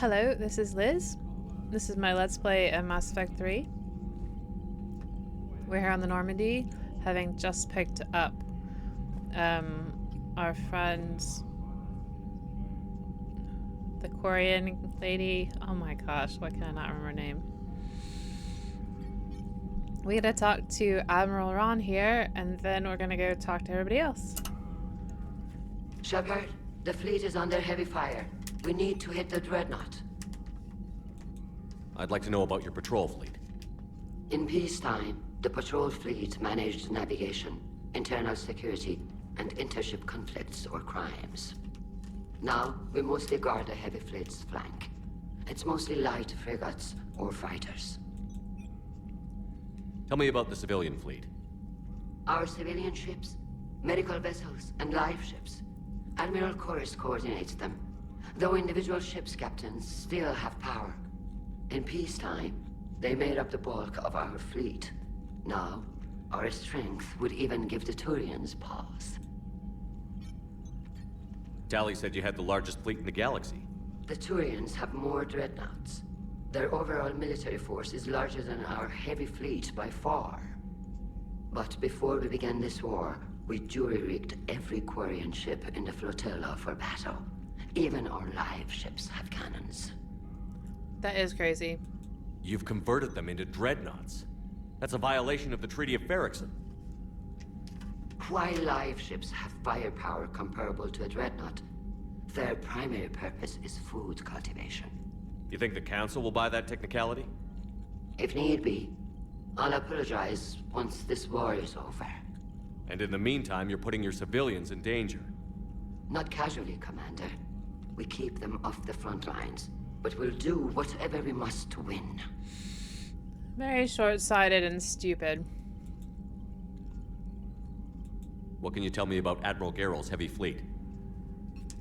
Hello, this is Liz. This is my Let's Play of Mass Effect 3. We're here on the Normandy, having just picked up our friends, the Korean lady. Oh my gosh, why can I not remember her name? We gotta talk to Admiral Ron here, and then we're gonna go talk to everybody else. Shepard, the fleet is under heavy fire. We need to hit the dreadnought. I'd like to know about your patrol fleet. In peacetime, the patrol fleet managed navigation, internal security, and intership conflicts or crimes. Now, we mostly guard the heavy fleet's flank. It's mostly light frigates or fighters. Tell me about the civilian fleet. Our civilian ships, medical vessels, and life ships. Admiral Chorus coordinates them, though individual ships' captains still have power. In peacetime, they made up the bulk of our fleet. Now, our strength would even give the Turians pause. Tali said you had the largest fleet in the galaxy. The Turians have more dreadnoughts. Their overall military force is larger than our heavy fleet by far. But before we began this war, we jury-rigged every Quarian ship in the flotilla for battle. Even our live ships have cannons. That is crazy. You've converted them into dreadnoughts. That's a violation of the Treaty of Ferrixon. While live ships have firepower comparable to a dreadnought, their primary purpose is food cultivation. You think the Council will buy that technicality? If need be, I'll apologize once this war is over. And in the meantime, you're putting your civilians in danger. Not casually, Commander. We keep them off the front lines, but we'll do whatever we must to win. Very short-sighted and stupid. What can you tell me about Admiral Garrel's heavy fleet?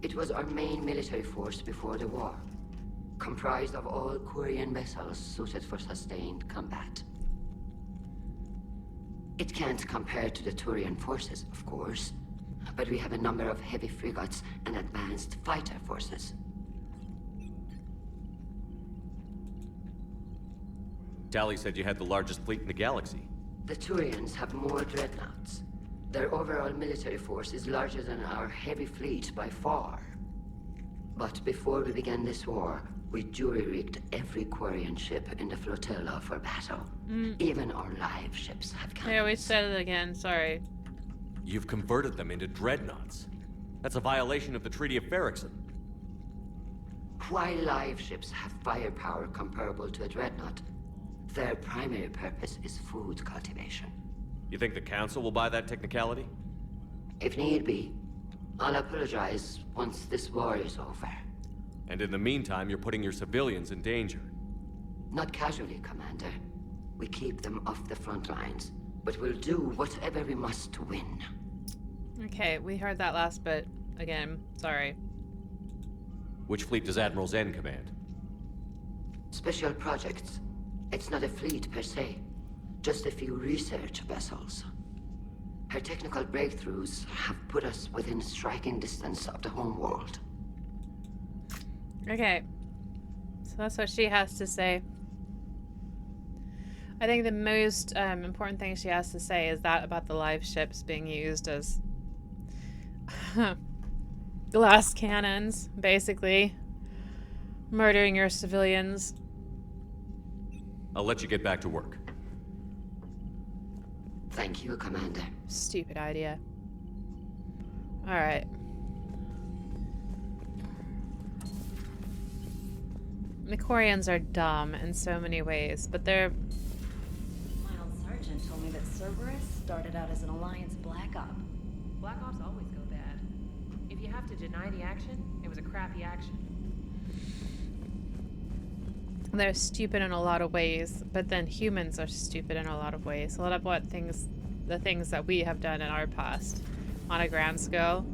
It was our main military force before the war, comprised of all Quarian vessels suited for sustained combat. It can't compare to the Turian forces, of course, but we have a number of heavy frigates and advanced fighter forces. Tali said you had the largest fleet in the galaxy. The Turians have more dreadnoughts. Their overall military force is larger than our heavy fleet by far. But before we began this war, we jury-rigged every Quarian ship in the flotilla for battle. Even our live ships have cannons. Here, we said it again, sorry. You've converted them into dreadnoughts. That's a violation of the Treaty of Ferrixon. While live ships have firepower comparable to a dreadnought, their primary purpose is food cultivation. You think the Council will buy that technicality? If need be, I'll apologize once this war is over. And in the meantime, you're putting your civilians in danger. Not casually, Commander. We keep them off the front lines, but we'll do whatever we must to win. Okay, we heard that last bit again. Sorry. Which fleet does Admiral Zen command? Special projects. It's not a fleet per se, just a few research vessels. Her technical breakthroughs have put us within striking distance of the home world. Okay. So that's what she has to say. I think the most important thing she has to say is that about the live ships being used as glass cannons, basically. Murdering your civilians. I'll let you get back to work. Thank you, Commander. Stupid idea. Alright. The Quarians are dumb in so many ways, but they're... My old sergeant told me that Cerberus started out as an Alliance Black Op. Black Ops always go bad. If you have to deny the action, it was a crappy action. They're stupid in a lot of ways, but then humans are stupid in a lot of ways. A lot of the things that we have done in our past, on a grand scale,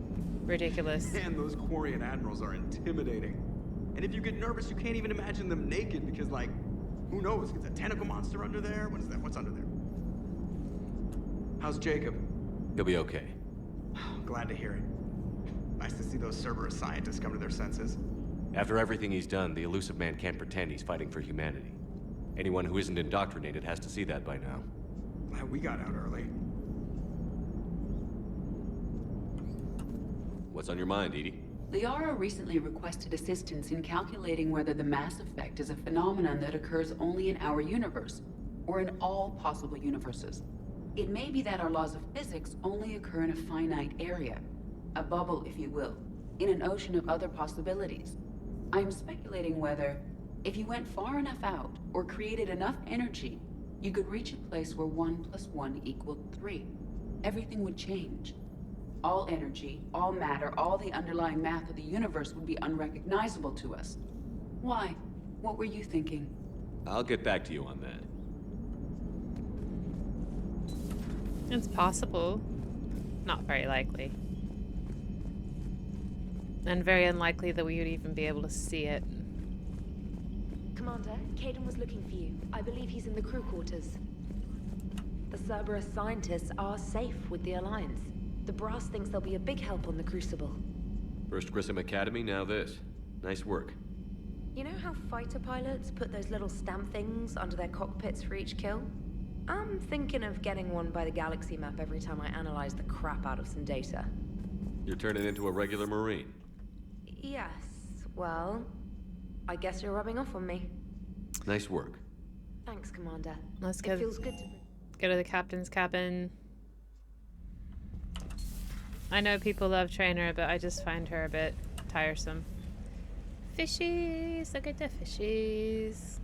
ridiculous. Man, those Quarian admirals are intimidating. And if you get nervous, you can't even imagine them naked because, like, who knows? Is a tentacle monster under there? What is that? What's under there? How's Jacob? He'll be okay. Glad to hear it. Nice to see those Cerberus scientists come to their senses. After everything he's done, the elusive man can't pretend he's fighting for humanity. Anyone who isn't indoctrinated has to see that by now. Glad we got out early. What's on your mind, Edie? Liara recently requested assistance in calculating whether the mass effect is a phenomenon that occurs only in our universe, or in all possible universes. It may be that our laws of physics only occur in a finite area, a bubble, if you will, in an ocean of other possibilities. I'm speculating whether, if you went far enough out, or created enough energy, you could reach a place where 1 + 1 = 3. Everything would change. All energy, all matter, all the underlying math of the universe would be unrecognizable to us. Why? What were you thinking? I'll get back to you on that. It's possible. Not very likely. And very unlikely that we would even be able to see it. Commander, Caden was looking for you. I believe he's in the crew quarters. The Cerberus scientists are safe with the Alliance. The brass thinks they'll be a big help on the Crucible. First Grissom Academy, now this. Nice work. You know how fighter pilots put those little stamp things under their cockpits for each kill? I'm thinking of getting one by the galaxy map every time I analyze the crap out of some data. You're turning into a regular Marine. Yes, well, I guess you're rubbing off on me. Nice work. Thanks, Commander. Let's It go feels good to... go to the captain's cabin. I know people love Trainer, but I just find her a bit tiresome. Fishies! Look at the fishies.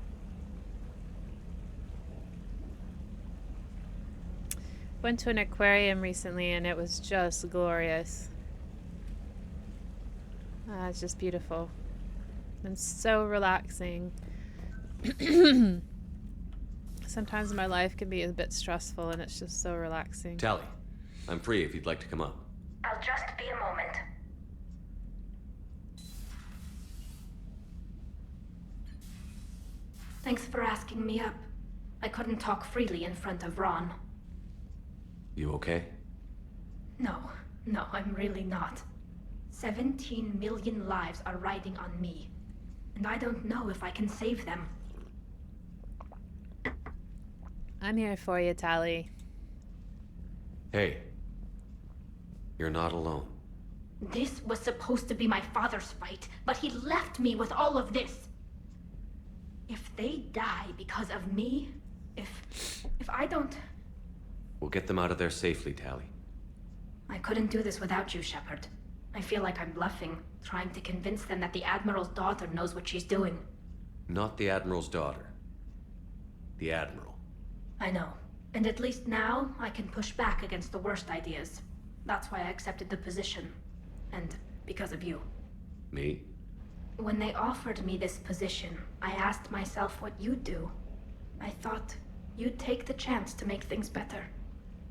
Went to an aquarium recently and it was just glorious. It's just beautiful. And so relaxing. Sometimes my life can be a bit stressful and it's just so relaxing. Tally, I'm free if you'd like to come up. I'll just be a moment. Thanks for asking me up. I couldn't talk freely in front of Ron. You okay? No, I'm really not. 17 million lives are riding on me, and I don't know if I can save them. I'm here for you, Tally. Hey. You're not alone. This was supposed to be my father's fight, but he left me with all of this. If they die because of me, if I don't... We'll get them out of there safely, Tally. I couldn't do this without you, Shepard. I feel like I'm bluffing, trying to convince them that the Admiral's daughter knows what she's doing. Not the Admiral's daughter. The Admiral. I know. And at least now, I can push back against the worst ideas. That's why I accepted the position. And because of you. Me? When they offered me this position, I asked myself what you'd do. I thought you'd take the chance to make things better.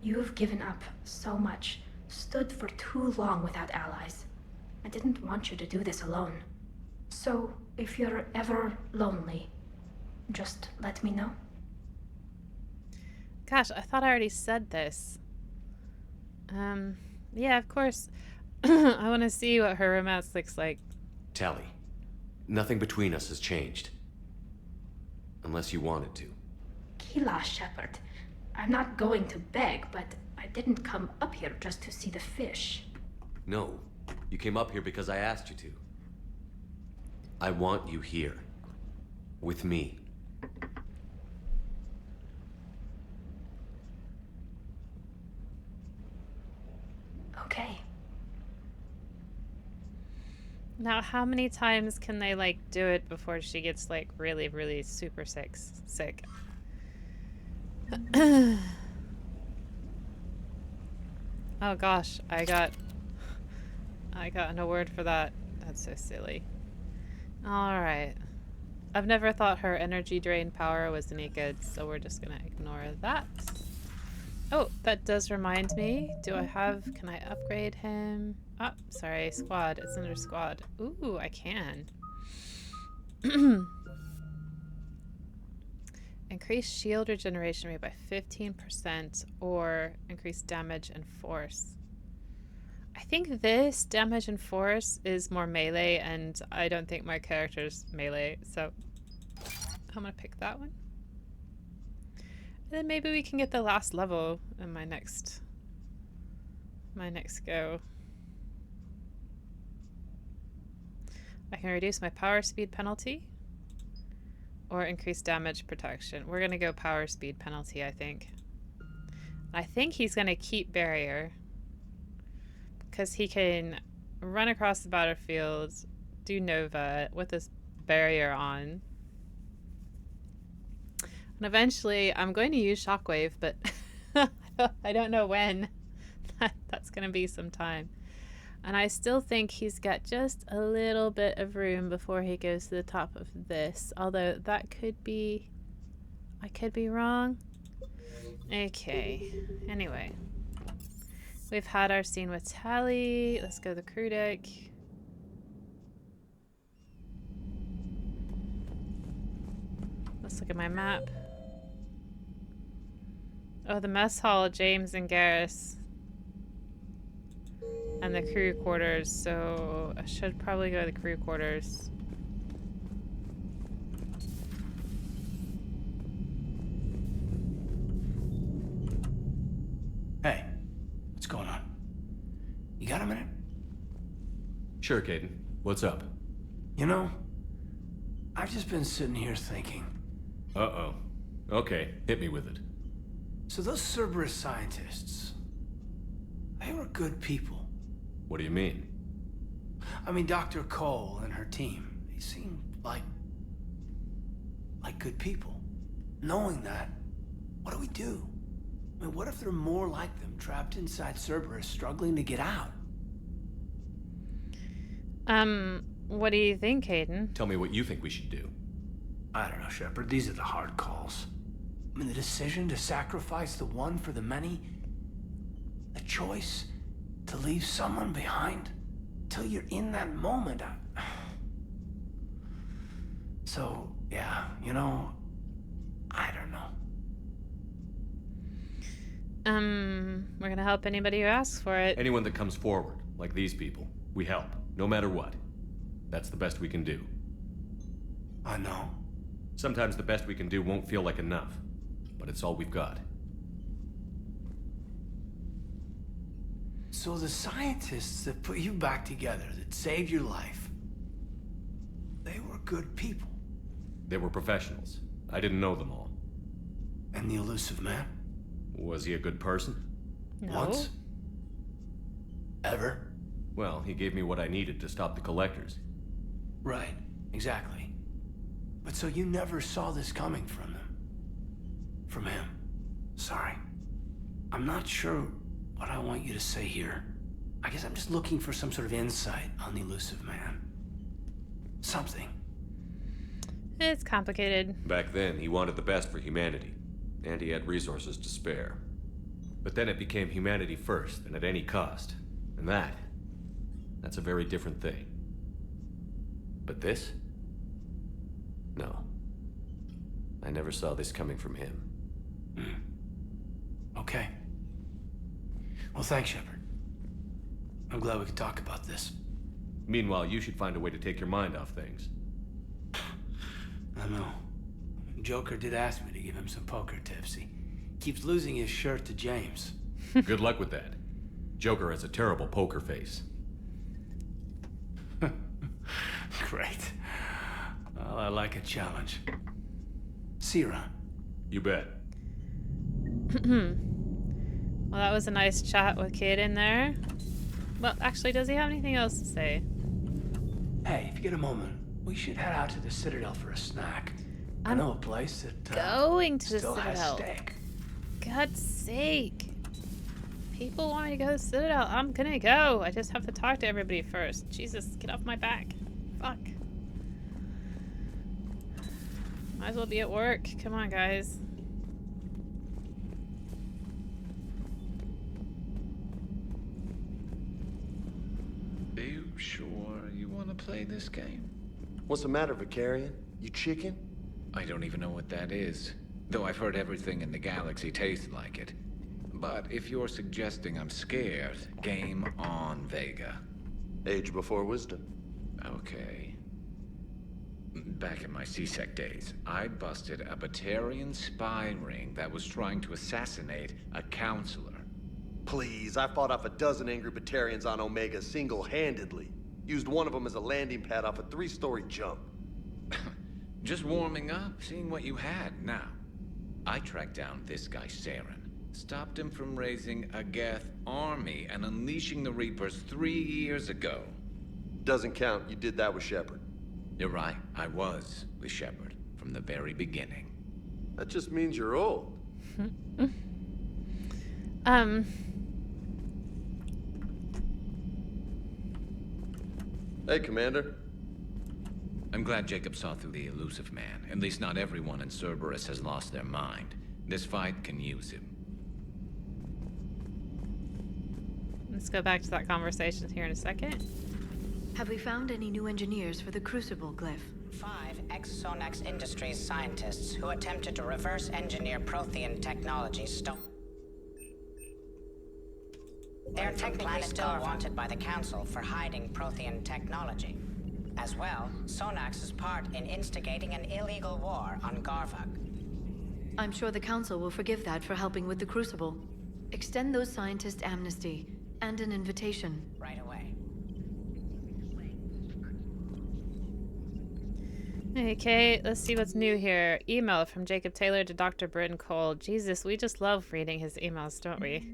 You've given up so much, stood for too long without allies. I didn't want you to do this alone. So, if you're ever lonely, just let me know. Gosh, I thought I already said this. Yeah, of course. I want to see what her romance looks like. Tally, nothing between us has changed. Unless you wanted to. Kila, Shepard. I'm not going to beg, but I didn't come up here just to see the fish. No, you came up here because I asked you to. I want you here. With me. Okay. Now, how many times can they, like, do it before she gets, like, really, really super sick? Oh gosh, I got no word for that. That's so silly. Alright. I've never thought her energy drain power was any good, so we're just gonna ignore that. Oh, that does remind me. Can I upgrade him? Oh, sorry, squad. It's under squad. Ooh, I can. Increase shield regeneration rate by 15% or increase damage and force. I think this damage and force is more melee, and I don't think my character's melee, so I'm gonna pick that one. And then maybe we can get the last level in my next go. I can reduce my power speed penalty or increase damage protection. We're gonna go power speed penalty, I think. I think he's gonna keep barrier because he can run across the battlefield, do Nova with this barrier on. And eventually I'm going to use Shockwave, but I don't know when. That's gonna be some time. And I still think he's got just a little bit of room before he goes to the top of this. Although that could be... I could be wrong. Okay. Anyway. We've had our scene with Tally. Let's go to the crew deck. Let's look at my map. Oh, the mess hall, James and Garrus. And the crew quarters, so I should probably go to the crew quarters. Hey, what's going on? You got a minute? Sure, Caden. What's up? You know, I've just been sitting here thinking. Uh-oh. Okay, hit me with it. So those Cerberus scientists, they were good people. What do you mean? I mean, Dr. Cole and her team, they seem like good people. Knowing that, what do we do? I mean, what if there are more like them trapped inside Cerberus struggling to get out? What do you think, Caden? Tell me what you think we should do. I don't know, Shepard. These are the hard calls. I mean, the decision to sacrifice the one for the many, the choice to leave someone behind till you're in that moment. So, yeah, you know, I don't know. We're gonna help anybody who asks for it. Anyone that comes forward, like these people, we help, no matter what. That's the best we can do. I know. Sometimes the best we can do won't feel like enough, but it's all we've got. So the scientists that put you back together, that saved your life, they were good people. They were professionals. I didn't know them all. And the elusive man? Was he a good person? No. Once? Ever? Well, he gave me what I needed to stop the collectors. Right, exactly. But so you never saw this coming from them? From him? Sorry. I'm not sure what I want you to say here. I guess I'm just looking for some sort of insight on the elusive man. Something. It's complicated. Back then, he wanted the best for humanity, and he had resources to spare. But then it became humanity first, and at any cost. And that's a very different thing. But this? No. I never saw this coming from him. Okay. Well, thanks, Shepard. I'm glad we could talk about this. Meanwhile, you should find a way to take your mind off things. I know. Joker did ask me to give him some poker tips. He keeps losing his shirt to James. Good luck with that. Joker has a terrible poker face. Great. Well, I like a challenge. See you around. You bet. Well, that was a nice chat with Caden there. Well, actually, does he have anything else to say? Hey, if you get a moment, we should head out to the Citadel for a snack. I know a place that Going to the still has Citadel. steak. God's sake. People want me to go to the Citadel. I'm gonna go. I just have to talk to everybody first. Jesus, get off my back. Fuck. Might as well be at work. Come on, guys. Are you sure you want to play this game? What's the matter, Vicarian? You chicken? I don't even know what that is, though I've heard everything in the galaxy tastes like it. But if you're suggesting I'm scared, game on, Vega. Age before wisdom. Okay. Back in my C-Sec days, I busted a Batarian spy ring that was trying to assassinate a counselor. Please, I fought off a dozen angry Batarians on Omega single-handedly. Used one of them as a landing pad off a 3-story jump. Just warming up, seeing what you had. Now, I tracked down this guy, Saren. Stopped him from raising a Geth army and unleashing the Reapers 3 years ago. Doesn't count. You did that with Shepard. You're right. I was with Shepard from the very beginning. That just means you're old. Hey, Commander. I'm glad Jacob saw through the elusive man. At least not everyone in Cerberus has lost their mind. This fight can use him. Let's go back to that conversation here in a second. Have we found any new engineers for the Crucible glyph? 5 ex-Sonax Industries scientists who attempted to reverse engineer Prothean technology They're technically still wanted by the Council for hiding Prothean technology. As well, Sonax's part in instigating an illegal war on Garvug. I'm sure the Council will forgive that for helping with the Crucible. Extend those scientists amnesty and an invitation. Right away. Okay, let's see what's new here. Email from Jacob Taylor to Dr. Bryn Cole. Jesus, we just love reading his emails, don't we?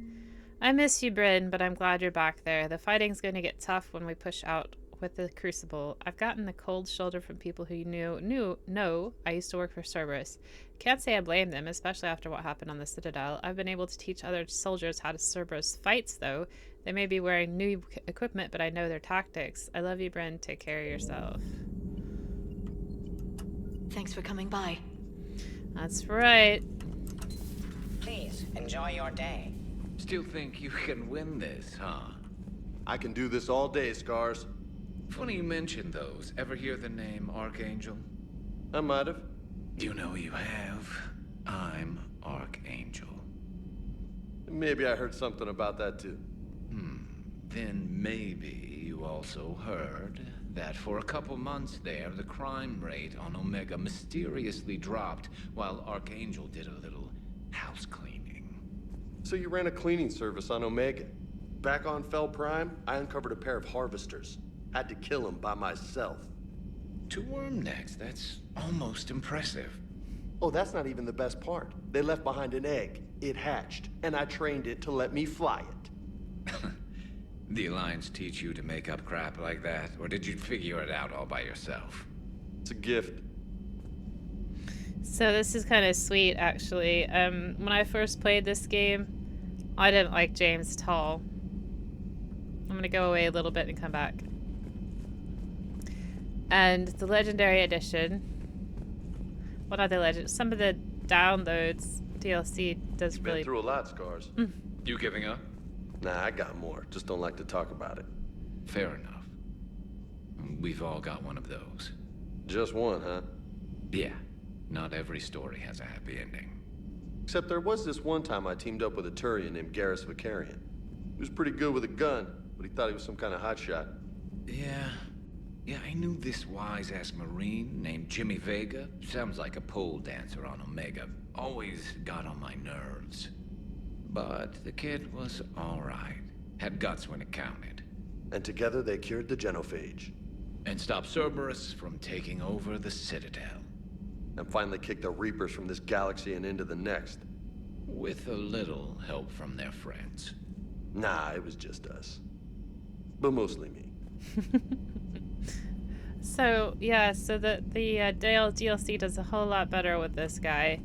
I miss you, Bryn, but I'm glad you're back there. The fighting's going to get tough when we push out with the Crucible. I've gotten the cold shoulder from people who know I used to work for Cerberus. Can't say I blame them, especially after what happened on the Citadel. I've been able to teach other soldiers how to Cerberus fights, though. They may be wearing new equipment, but I know their tactics. I love you, Bryn. Take care of yourself. Thanks for coming by. That's right. Please, enjoy your day. Still think you can win this, huh? I can do this all day, Scars. Funny you mentioned those. Ever hear the name Archangel? I might have. You know you have. I'm Archangel. Maybe I heard something about that too. Then maybe you also heard that for a couple months there, the crime rate on Omega mysteriously dropped while Archangel did a little house cleaning. So you ran a cleaning service on Omega. Back on Fel Prime, I uncovered a pair of harvesters. Had to kill them by myself. 2 worm necks, that's almost impressive. Oh, that's not even the best part. They left behind an egg. It hatched, and I trained it to let me fly it. The Alliance teach you to make up crap like that, or did you figure it out all by yourself? It's a gift. So this is kind of sweet, actually. When I first played this game, I didn't like James at all. I'm gonna go away a little bit and come back. And the Legendary Edition, well, not the Legend, some of the downloads, DLC does You've really... been through a lot, Scars. You giving up? Nah, I got more. Just don't like to talk about it. Fair enough. We've all got one of those. Just one, huh? Yeah. Not every story has a happy ending. Except there was this one time I teamed up with a Turian named Garrus Vicarian. He was pretty good with a gun, but he thought he was some kind of hotshot. Yeah, I knew this wise-ass Marine named Jimmy Vega. Sounds like a pole dancer on Omega. Always got on my nerves. But the kid was all right. Had guts when it counted. And together they cured the genophage. And stopped Cerberus from taking over the Citadel. And finally kicked the Reapers from this galaxy and into the next. With a little help from their friends. Nah, it was just us. But mostly me. So, yeah, so the DLC does a whole lot better with this guy.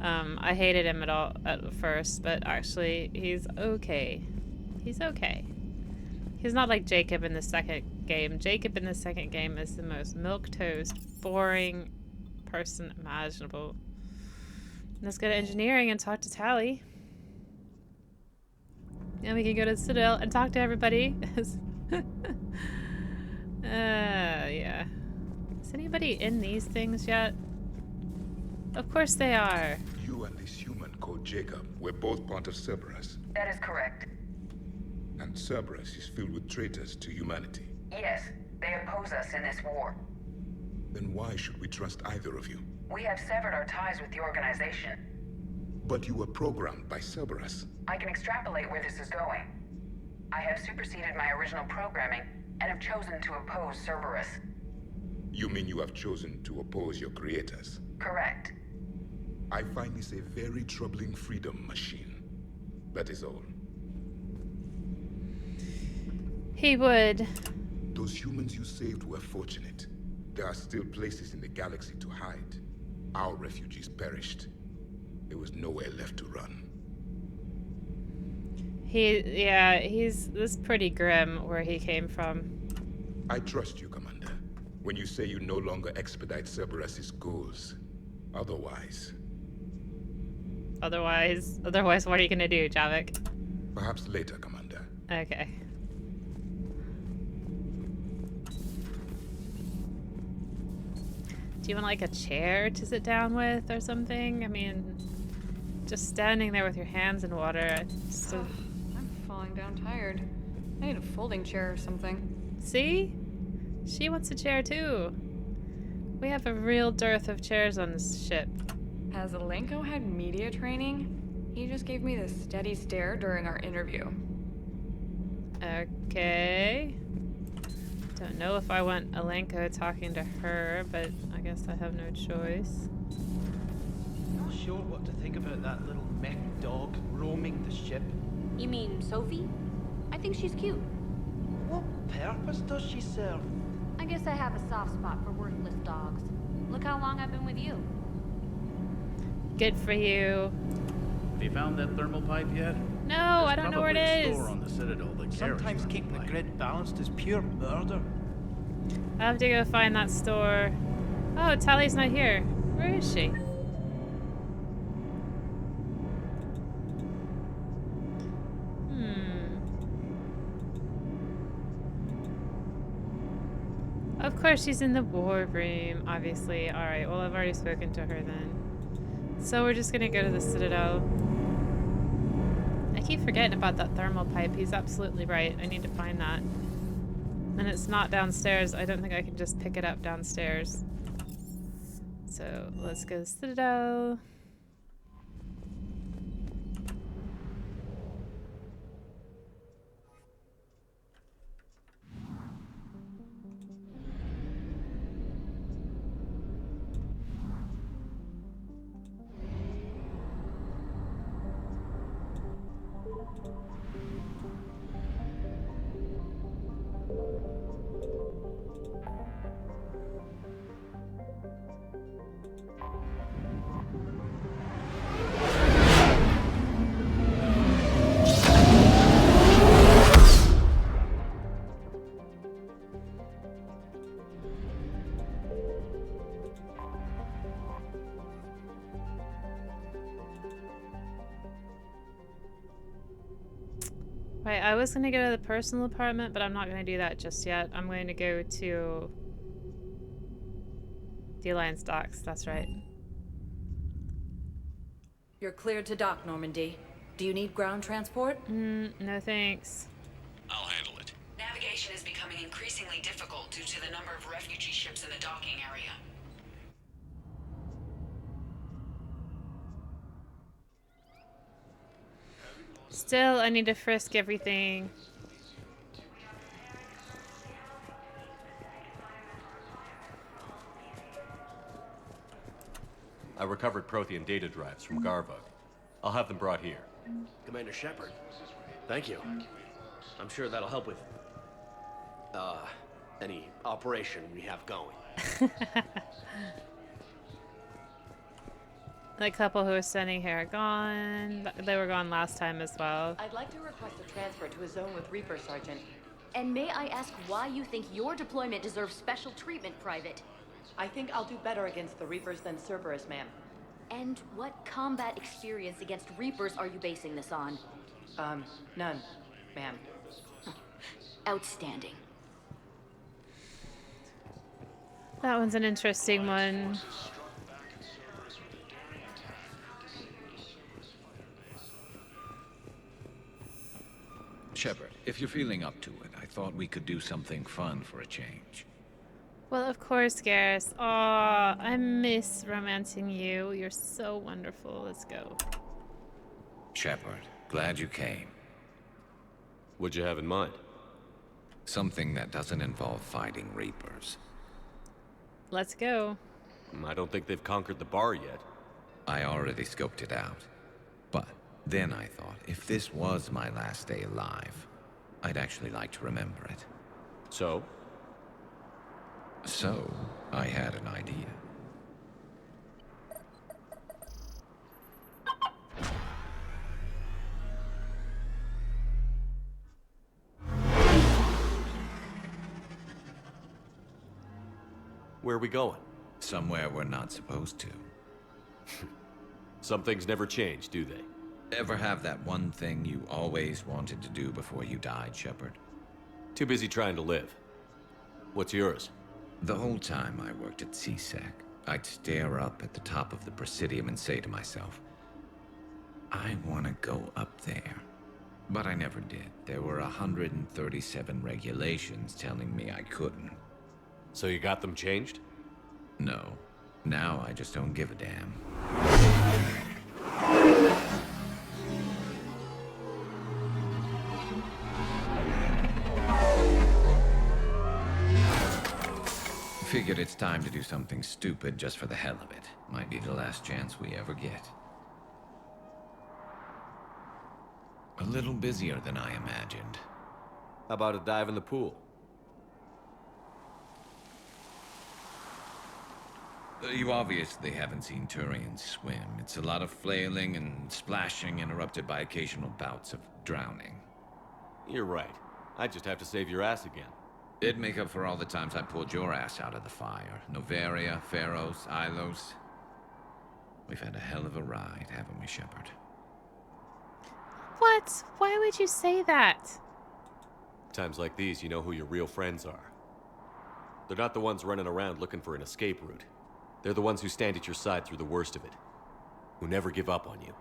I hated him at first, but actually, he's okay. He's okay. He's not like Jacob in the second game. Jacob in the second game is the most milquetoast, boring person imaginable. Let's go to engineering and talk to Tally. And we can go to the Citadel and talk to everybody. Yeah. Is anybody in these things yet? Of course they are. You and this human called Jacob were both part of Cerberus. That is correct. And Cerberus is filled with traitors to humanity. Yes, they oppose us in this war. Then why should we trust either of you? We have severed our ties with the organization. But you were programmed by Cerberus. I can extrapolate where this is going. I have superseded my original programming and have chosen to oppose Cerberus. You mean you have chosen to oppose your creators? Correct. I find this a very troubling freedom machine. That is all. He would. Those humans you saved were fortunate. There are still places in the galaxy to hide. Our refugees perished. There was nowhere left to run. He's this pretty grim where he came from. I trust you, Commander. When you say you no longer expedite Cerberus's goals. Otherwise, what are you gonna do, Javik? perhaps later, Commander. Okay. Do you want like a chair to sit down with or something? I mean, just standing there with your hands in water. I'm falling down tired. I need a folding chair or something. See? She wants a chair too. We have a real dearth of chairs on this ship. Has Alenko had media training? He just gave me this steady stare during our interview. Okay. Don't know if I want Alenko talking to her, but I guess I have no choice. Not sure what to think about that little mech dog roaming the ship. You mean Sophie? I think she's cute. What purpose does she serve? I guess I have a soft spot for worthless dogs. Look how long I've been with you. Good for you. Have you found that thermal pipe yet? No, I don't know where it is. Store on the Citadel that Sometimes keeping the grid balanced is pure murder. I have to go find that store. Oh, Tally's not here. Where is she? Of course she's in the war room, obviously. Alright, well I've already spoken to her then. So we're just gonna go to the Citadel. I keep forgetting about that thermal pipe. He's absolutely right. I need to find that. And it's not downstairs. I don't think I can just pick it up downstairs. So let's go to the Citadel. Right, I was gonna go to the personal apartment, but I'm not gonna do that just yet. I'm going to go to the Alliance docks, that's right. You're cleared to dock, Normandy. Do you need ground transport? No thanks. I'll handle it. Navigation is becoming increasingly difficult due to the number of refugee ships in the docking area. Still, I need to frisk everything. I recovered Prothean data drives from Garvug. I'll have them brought here. Commander Shepard, thank you. I'm sure that'll help with, any operation we have going. The couple who were standing here are gone. They were gone last time as well. I'd like to request a transfer to a zone with Reaper, Sergeant. And may I ask why you think your deployment deserves special treatment, Private? I think I'll do better against the Reapers than Cerberus, ma'am. And what combat experience against Reapers are you basing this on? None, ma'am. Outstanding. That one's an interesting one. Shepard, if you're feeling up to it, I thought we could do something fun for a change. Well, of course, Garrus. Aw, I miss romancing you. You're so wonderful. Let's go. Shepard, glad you came. What'd you have in mind? Something that doesn't involve fighting Reapers. Let's go. I don't think they've conquered the bar yet. I already scoped it out. But then I thought, if this was my last day alive, I'd actually like to remember it. So? So, I had an idea. Where are we going? Somewhere we're not supposed to. Some things never change, do they? Ever have that one thing you always wanted to do before you died, Shepard? Too busy trying to live. What's yours? The whole time I worked at CSEC, I'd stare up at the top of the Presidium and say to myself, I want to go up there. But I never did. There were 137 regulations telling me I couldn't. So you got them changed? No. Now I just don't give a damn. Figured it's time to do something stupid just for the hell of it. Might be the last chance we ever get. A little busier than I imagined. How about a dive in the pool? You obviously haven't seen Turians swim. It's a lot of flailing and splashing interrupted by occasional bouts of drowning. You're right. I just have to save your ass again. It'd make up for all the times I pulled your ass out of the fire. Novaria, Pharos, Ilos. We've had a hell of a ride, haven't we, Shepard? What? Why would you say that? Times like these, you know who your real friends are. They're not the ones running around looking for an escape route. They're the ones who stand at your side through the worst of it. Who never give up on you.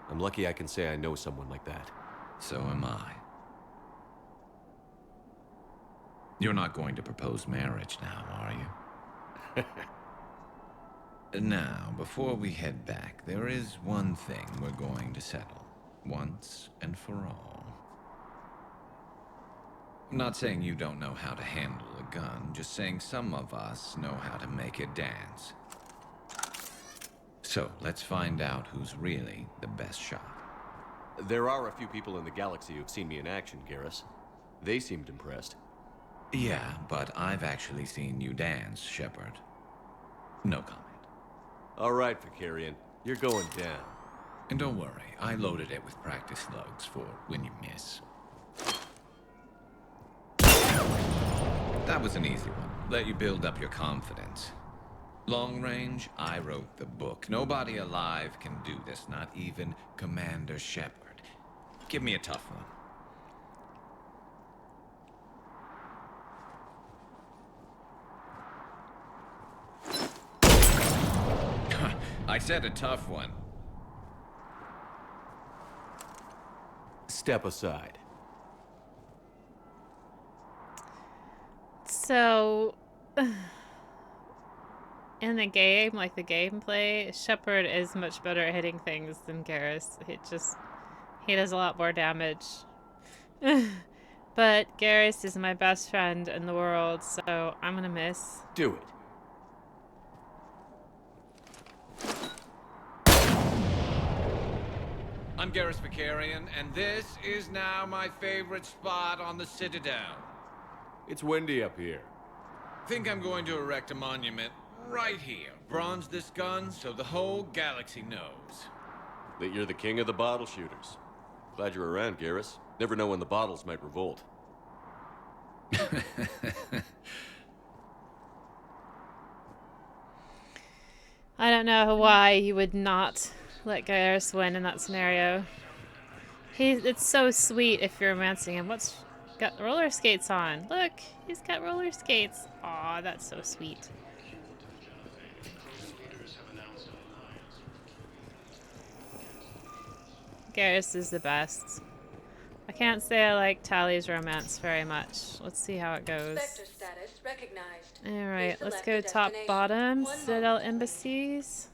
I'm lucky I can say I know someone like that. So am I. You're not going to propose marriage now, are you? Now, before we head back, there is one thing we're going to settle. Once and for all. I'm not saying you don't know how to handle a gun, just saying some of us know how to make it dance. So, let's find out who's really the best shot. There are a few people in the galaxy who've seen me in action, Garrus. They seemed impressed. Yeah, but I've actually seen you dance, Shepard. No comment. All right, Vicarian. You're going down. And don't worry, I loaded it with practice slugs for when you miss. That was an easy one. Let you build up your confidence. Long range, I wrote the book. Nobody alive can do this, not even Commander Shepard. Give me a tough one. I said a tough one. Step aside. So, in the game, like the gameplay, Shepard is much better at hitting things than Garrus. He does a lot more damage. But Garrus is my best friend in the world, so I'm gonna miss. Do it. I'm Garrus Vicarian, and this is now my favorite spot on the Citadel. It's windy up here. Think I'm going to erect a monument right here. Bronze this gun so the whole galaxy knows. That you're the king of the bottle shooters. Glad you're around, Garrus. Never know when the bottles might revolt. I don't know why you would not let Garrus win in that scenario. It's so sweet if you're romancing him. What's got roller skates on? Look, he's got roller skates. Aw, that's so sweet. Garrus is the best. I can't say I like Tally's romance very much. Let's see how it goes. Spectre status recognized. Alright, Please let's select go a top destination. bottom. One Citadel moment. embassies.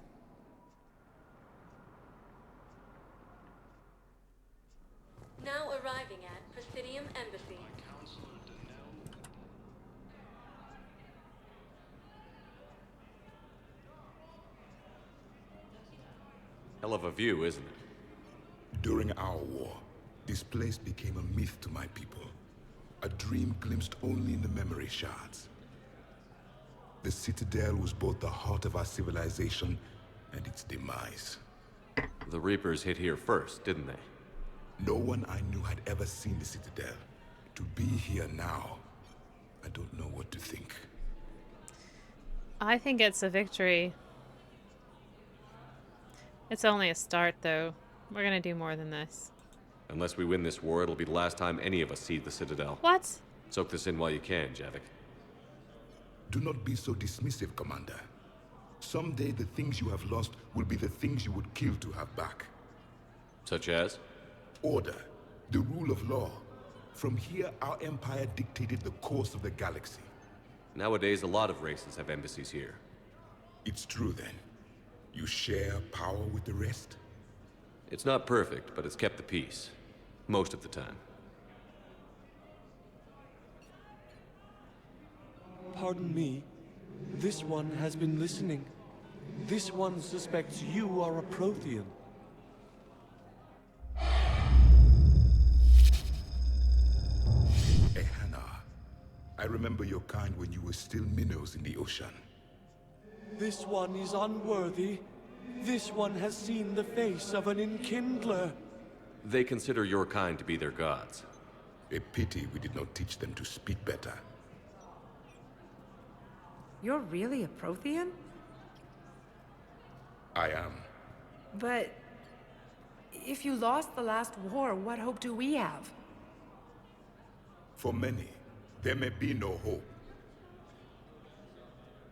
Now arriving at Presidium Embassy. Hell of a view, isn't it? During our war, this place became a myth to my people. A dream glimpsed only in the memory shards. The Citadel was both the heart of our civilization and its demise. The Reapers hit here first, didn't they? No one I knew had ever seen the Citadel. To be here now, I don't know what to think. I think it's a victory. It's only a start, though. We're gonna do more than this. Unless we win this war, it'll be the last time any of us see the Citadel. What? Soak this in while you can, Javik. Do not be so dismissive, Commander. Someday the things you have lost will be the things you would kill to have back. Such as? Order, the rule of law. From here, our empire dictated the course of the galaxy. Nowadays, a lot of races have embassies here. It's true, then. You share power with the rest? It's not perfect, but it's kept the peace. Most of the time. Pardon me. This one has been listening. This one suspects you are a Prothean. Ehana, I remember your kind when you were still minnows in the ocean. This one is unworthy. This one has seen the face of an enkindler. They consider your kind to be their gods. A pity we did not teach them to speak better. You're really a Prothean? I am. But if you lost the last war, what hope do we have? For many, there may be no hope.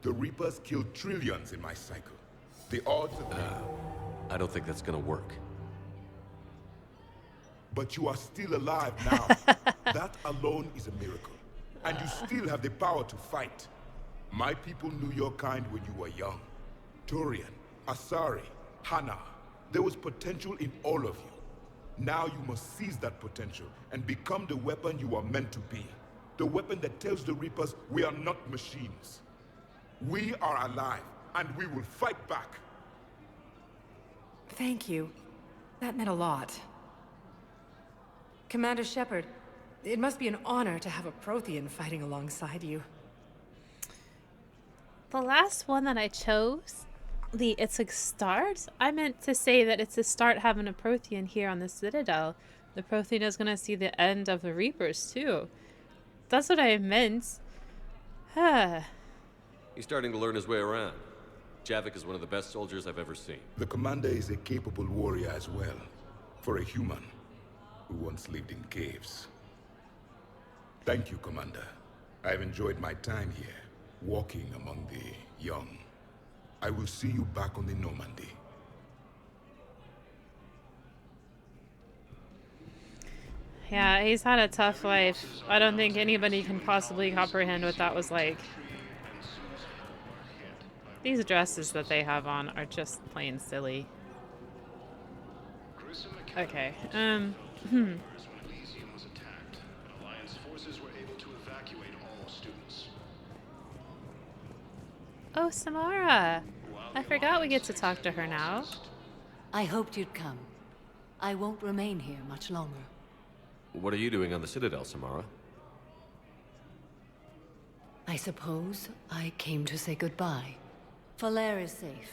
The Reapers killed trillions in my cycle. The odds of I don't think that's gonna work. But you are still alive now. That alone is a miracle. And you still have the power to fight. My people knew your kind when you were young. Turian, Asari, Hana. There was potential in all of you. Now you must seize that potential and become the weapon you are meant to be. The weapon that tells the Reapers we are not machines. We are alive, and we will fight back. Thank you. That meant a lot. Commander Shepard, it must be an honor to have a Prothean fighting alongside you. The last one that I chose, it's a start? I meant to say that it's a start having a Prothean here on the Citadel. The Prothean is gonna see the end of the Reapers, too. That's what I meant. He's starting to learn his way around. Javik is one of the best soldiers I've ever seen. The commander is a capable warrior as well, for a human who once lived in caves. Thank you, Commander. I've enjoyed my time here, walking among the young. I will see you back on the Normandy. Yeah, he's had a tough life. I don't think anybody can possibly comprehend what that was like. These dresses that they have on are just plain silly. Okay, Oh, Samara! I forgot we get to talk to her now. I hoped you'd come. I won't remain here much longer. What are you doing on the Citadel, Samara? I suppose I came to say goodbye. Falair is safe,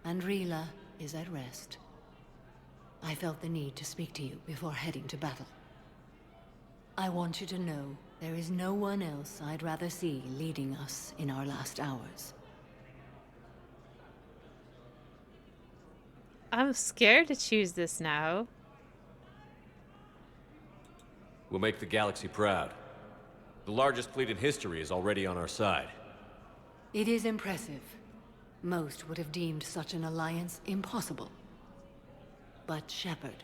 and Rila is at rest. I felt the need to speak to you before heading to battle. I want you to know there is no one else I'd rather see leading us in our last hours. I'm scared to choose this now. We'll make the galaxy proud. The largest fleet in history is already on our side. It is impressive. Most would have deemed such an alliance impossible. But Shepard,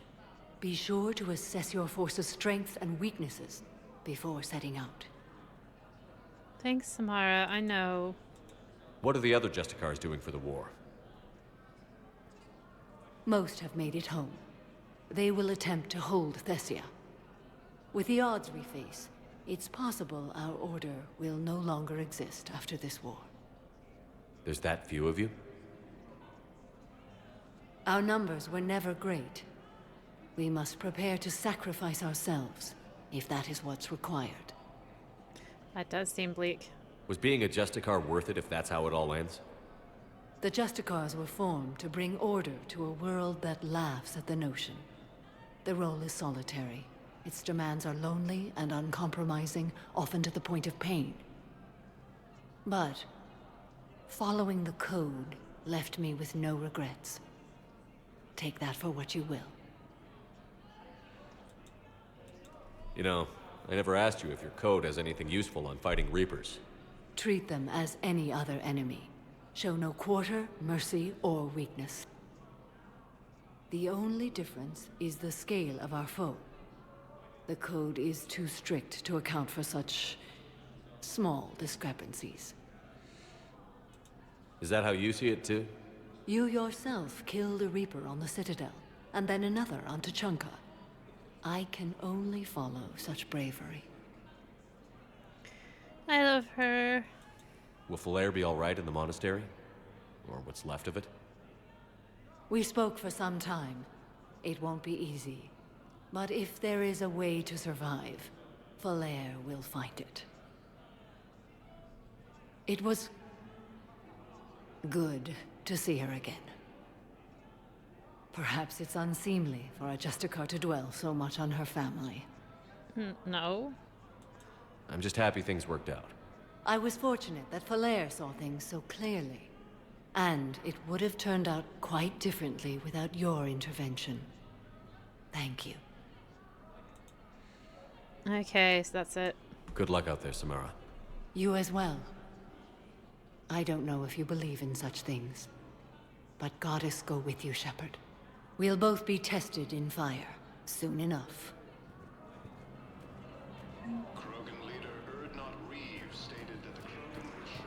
Be sure to assess your force's strengths and weaknesses before setting out. Thanks, Samara. I know. What are the other Justicars doing for the war? Most have made it home. They will attempt to hold Thessia. With the odds we face, it's possible our order will no longer exist after this war. There's that few of you? Our numbers were never great. We must prepare to sacrifice ourselves, if that is what's required. That does seem bleak. Was being a Justicar worth it if that's how it all ends? The Justicars were formed to bring order to a world that laughs at the notion. The role is solitary. Its demands are lonely and uncompromising, often to the point of pain. But following the code left me with no regrets. Take that for what you will. You know, I never asked you if your code has anything useful on fighting Reapers. Treat them as any other enemy. Show no quarter, mercy, or weakness. The only difference is the scale of our foe. The code is too strict to account for such small discrepancies. Is that how you see it too? You yourself killed a Reaper on the Citadel, and then another on Tuchanka. I can only follow such bravery. I love her. Will Falair be all right in the monastery? Or what's left of it? We spoke for some time. It won't be easy. But if there is a way to survive, Falair will find it. It was good to see her again. Perhaps it's unseemly for a Justicar to dwell so much on her family. No. I'm just happy things worked out. I was fortunate that Falair saw things so clearly. And it would have turned out quite differently without your intervention. Thank you. Okay, so that's it. Good luck out there, Samara. You as well. I don't know if you believe in such things, but Goddess go with you, Shepard. We'll both be tested in fire, soon enough.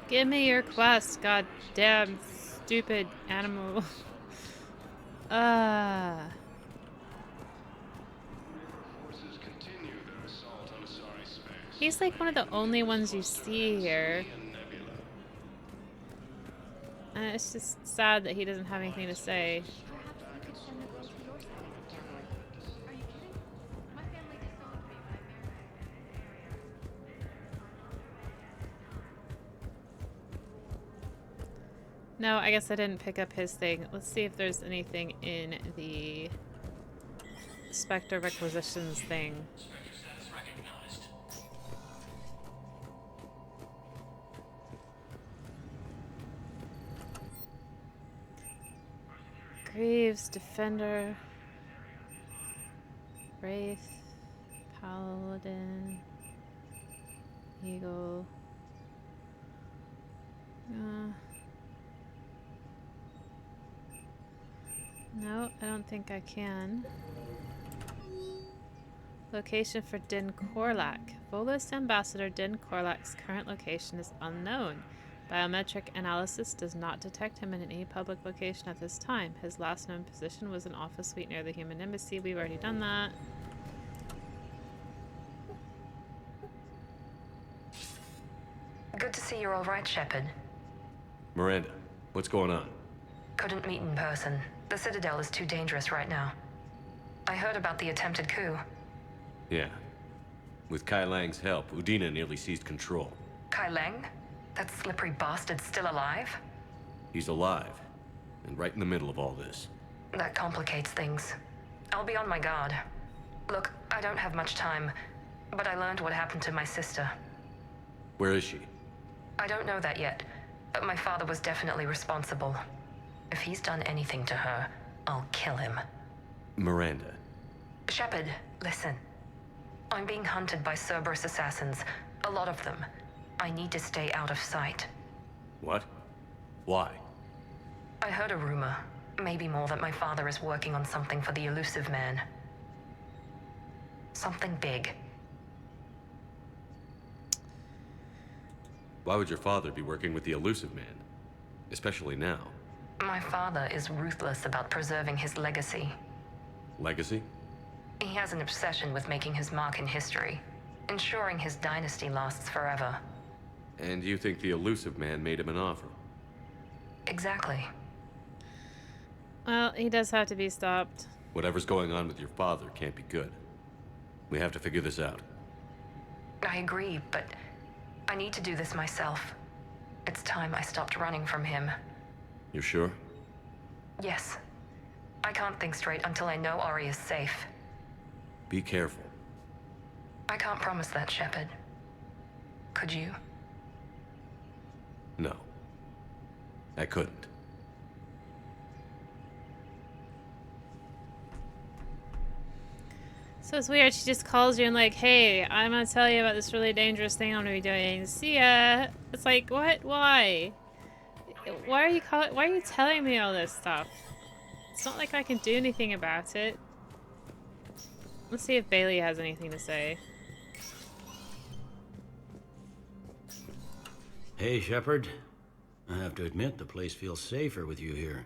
Give me your quest, goddamn stupid animal. He's like one of the only ones you see here. And it's just sad that he doesn't have anything to say. No, I guess I didn't pick up his thing. Let's see if there's anything in the Spectre requisitions thing. Greaves, Defender, Wraith, Paladin, Eagle. No, I don't think I can. Location for Din Korlak. Volus Ambassador Din Korlak's current location is unknown. Biometric analysis does not detect him in any public location at this time. His last known position was an office suite near the human embassy. We've already done that. Good to see you're all right, Shepard. Miranda, what's going on? Couldn't meet in person. The Citadel is too dangerous right now. I heard about the attempted coup. Yeah. With Kai Lang's help, Udina nearly seized control. Kai Lang? That slippery bastard's still alive? He's alive, and right in the middle of all this. That complicates things. I'll be on my guard. Look, I don't have much time, but I learned what happened to my sister. Where is she? I don't know that yet, but my father was definitely responsible. If he's done anything to her, I'll kill him. Miranda. Shepard, listen. I'm being hunted by Cerberus assassins. A lot of them. I need to stay out of sight. What? Why? I heard a rumor, maybe more, that my father is working on something for the elusive man. Something big. Why would your father be working with the Elusive Man? Especially now. My father is ruthless about preserving his legacy. Legacy? He has an obsession with making his mark in history, ensuring his dynasty lasts forever. And you think the Elusive Man made him an offer? Exactly. Well, he does have to be stopped. Whatever's going on with your father can't be good. We have to figure this out. I agree, but I need to do this myself. It's time I stopped running from him. You're sure? Yes. I can't think straight until I know Ori is safe. Be careful. I can't promise that, Shepard. Could you? No. I couldn't. So it's weird. She just calls you and like, hey, I'm gonna tell you about this really dangerous thing I'm gonna be doing. See ya. It's like, what? Why? Why are you telling me all this stuff? It's not like I can do anything about it. Let's see if Bailey has anything to say. Hey, Shepard. I have to admit, the place feels safer with you here.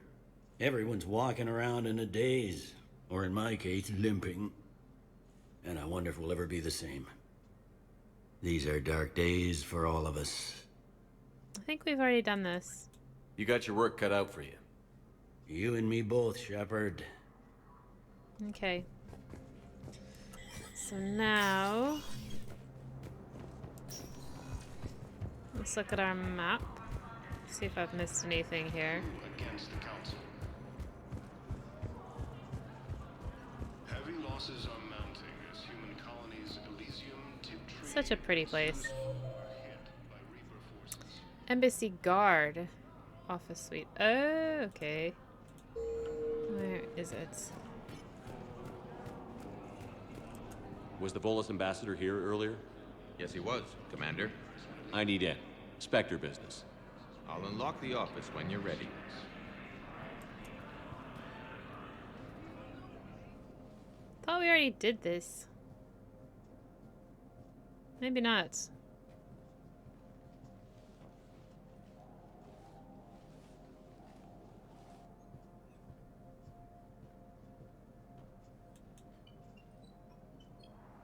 Everyone's walking around in a daze, or in my case, limping. And I wonder if we'll ever be the same. These are dark days for all of us. I think we've already done this. You got your work cut out for you. You and me both, Shepard. Okay. So now... let's look at our map. See if I've missed anything here. Against the council. Heavy losses are mounting as human colonies Elysium, Tiptree, Such a pretty place. are hit by Reaper forces. Embassy guard. Office suite. Oh, okay. Where is it? Was the Volus ambassador here earlier? Yes, he was, Commander. I need in. Spectre business. I'll unlock the office when you're ready. Thought we already did this. Maybe not.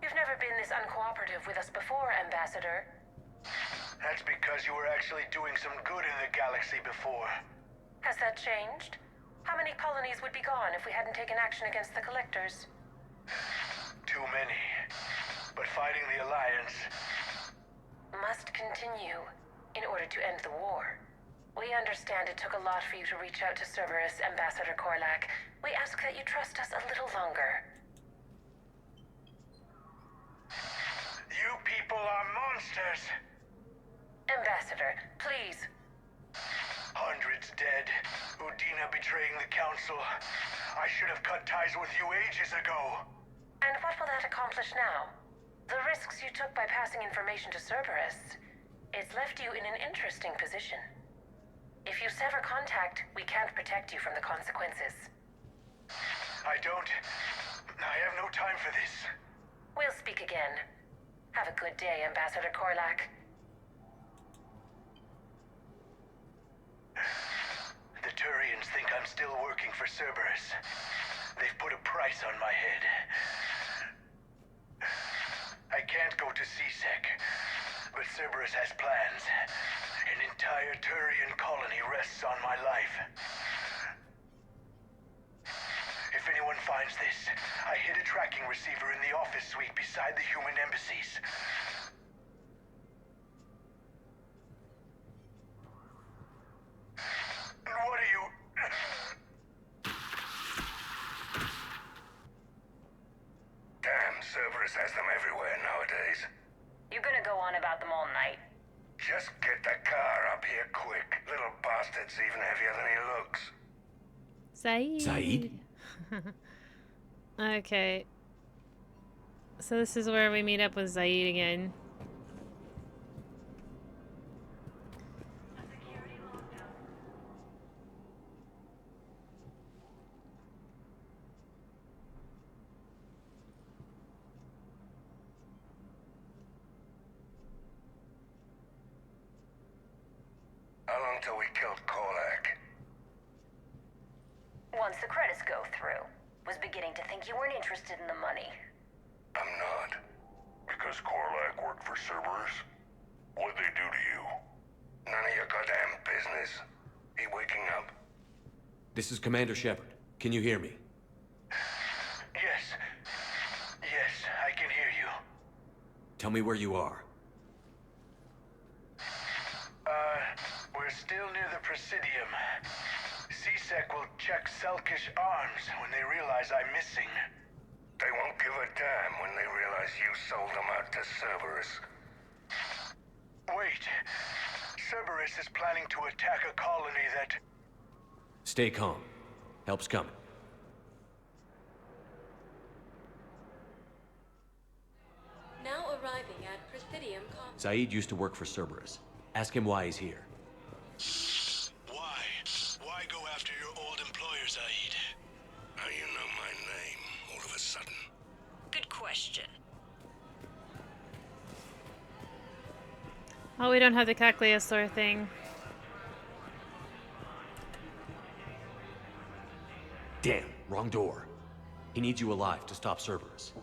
You've never been this uncooperative with us before, Ambassador. That's because you were actually doing some good in the galaxy before. Has that changed? How many colonies would be gone if we hadn't taken action against the Collectors? Too many. But fighting the Alliance... must continue in order to end the war. We understand it took a lot for you to reach out to Cerberus, Ambassador Korlak. We ask that you trust us a little longer. You people are monsters! Ambassador, please. Hundreds dead. Udina betraying the Council. I should have cut ties with you ages ago. And what will that accomplish now? The risks you took by passing information to Cerberus, it's left you in an interesting position. If you sever contact, we can't protect you from the consequences. I have no time for this. We'll speak again. Have a good day, Ambassador Korlak. The Turians think I'm still working for Cerberus. They've put a price on my head. I can't go to CSEC, but Cerberus has plans. An entire Turian colony rests on my life. If anyone finds this, I hid a tracking receiver in the office suite beside the human embassies. And what are you... Damn, Cerberus has them everywhere nowadays. You gonna go on about them all night? Just get the car up here quick. Little bastard's even heavier than he looks. Zaid. Zaid? Okay. So this is where we meet up with Zaid again. until we killed Korlak. Once the credits go through, was beginning to think you weren't interested in the money. I'm not. Because Korlak worked for Cerberus? What'd they do to you? None of your goddamn business. He waking up? This is Commander Shepard. Can you hear me? Yes. Yes, I can hear you. Tell me where you are. We're still near the Presidium. C-Sec will check Selkish arms when they realize I'm missing. They won't give a damn when they realize you sold them out to Cerberus. Wait. Cerberus is planning to attack a colony that... Stay calm. Help's coming. Now arriving at Presidium Complex. Zaid used to work for Cerberus. Ask him why he's here. Why? Why go after your old employer, Zaid? How you know my name, all of a sudden? Good question. Oh, we don't have the Cagliostro thing. Damn, wrong door. He needs you alive to stop Cerberus.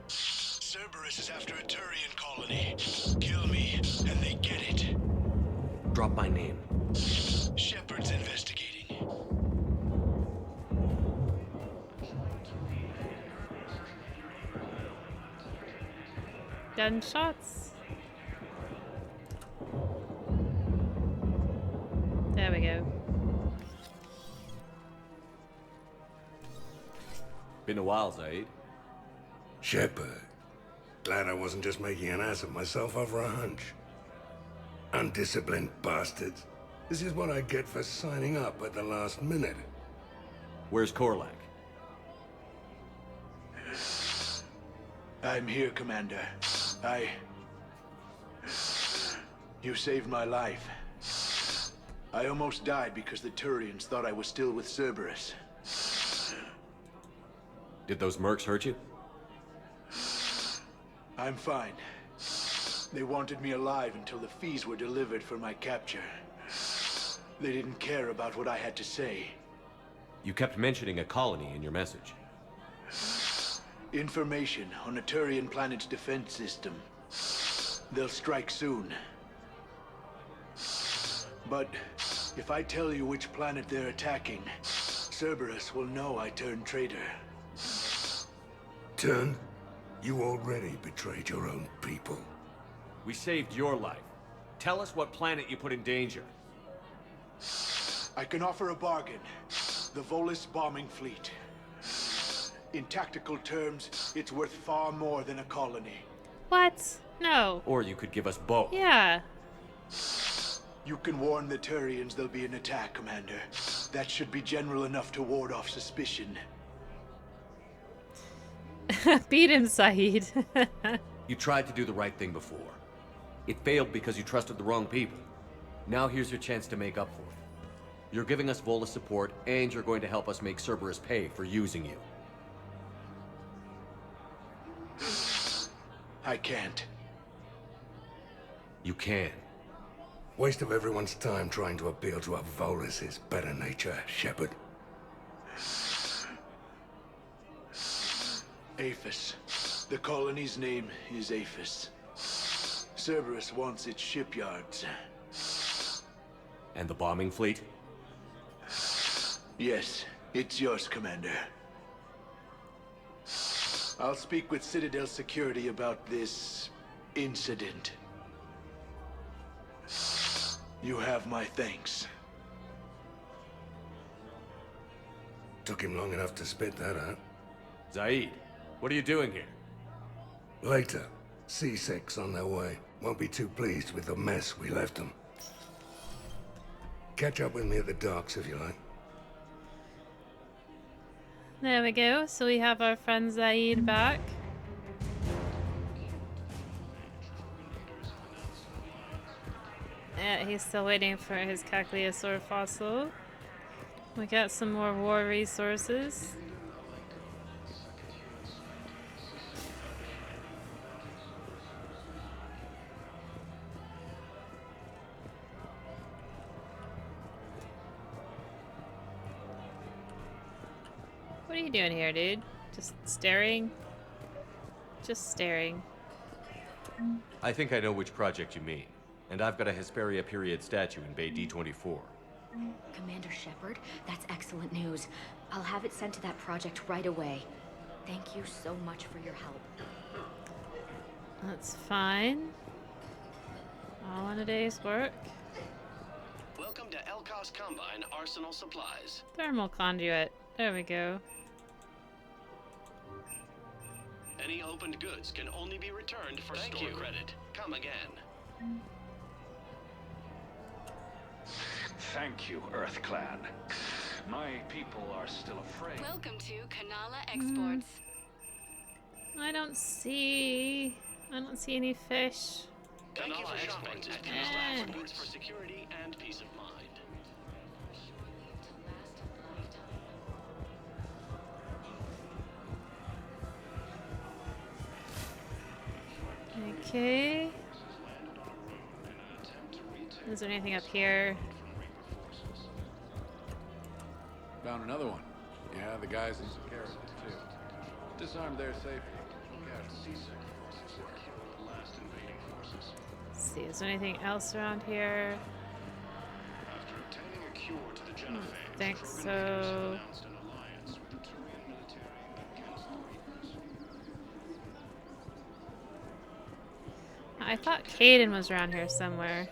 Cerberus is after a Turian colony. Kill me, and they get it. Drop my name. Shepard's investigating. Gunshots. There we go. Been a while, Zaid. Shepard. Glad I wasn't just making an ass of myself over a hunch. Undisciplined bastards. This is what I get for signing up at the last minute. Where's Korlak? I'm here, Commander. You saved my life. I almost died because the Turians thought I was still with Cerberus. Did those mercs hurt you? I'm fine. They wanted me alive until the fees were delivered for my capture. They didn't care about what I had to say. You kept mentioning a colony in your message. Information on a Turian planet's defense system. They'll strike soon. But if I tell you which planet they're attacking, Cerberus will know I turned traitor. Turned? You already betrayed your own people. We saved your life. Tell us what planet you put in danger. I can offer a bargain. The Volus bombing fleet. In tactical terms, it's worth far more than a colony. What? No. Or you could give us both. Yeah. You can warn the Turians there'll be an attack, Commander. That should be general enough to ward off suspicion. Beat him, Saeed. You tried to do the right thing before. It failed because you trusted the wrong people. Now here's your chance to make up for it. You're giving us Volus support, and you're going to help us make Cerberus pay for using you. I can't. You can. Waste of everyone's time trying to appeal to a Volus' better nature, Shepard. Aphis. The colony's name is Aphis. Cerberus wants its shipyards. And the bombing fleet? Yes, it's yours, Commander. I'll speak with Citadel Security about this incident. You have my thanks. Took him long enough to spit that out. Zaid, what are you doing here? Later. C6 on their way. Won't be too pleased with the mess we left them. Catch up with me at the docks if you like. There we go. So we have our friend Zaid back. Yeah, he's still waiting for his Cagliostro fossil. We got some more war resources. What are you doing here, dude? Just staring? Just staring. I think I know which project you mean. And I've got a Hesperia period statue in Bay D24. Commander Shepard, that's excellent news. I'll have it sent to that project right away. Thank you so much for your help. That's fine. All in a day's work. Welcome to Elcos Combine Arsenal Supplies. Thermal conduit. There we go. Any opened goods can only be returned for store credit. Come again. Thank you, Earth Clan. My people are still afraid. Welcome to Kanala Exports. I don't see any fish. Thank you for shopping at Kanala Goods for security and peace of mind. Okay. Is there anything up here? Found another one. Yeah, the guys in Sakaris did too. Disarmed their safety. Let's see, is there anything else around here? After obtaining a cure to the I don't think so. I thought Caden was around here somewhere.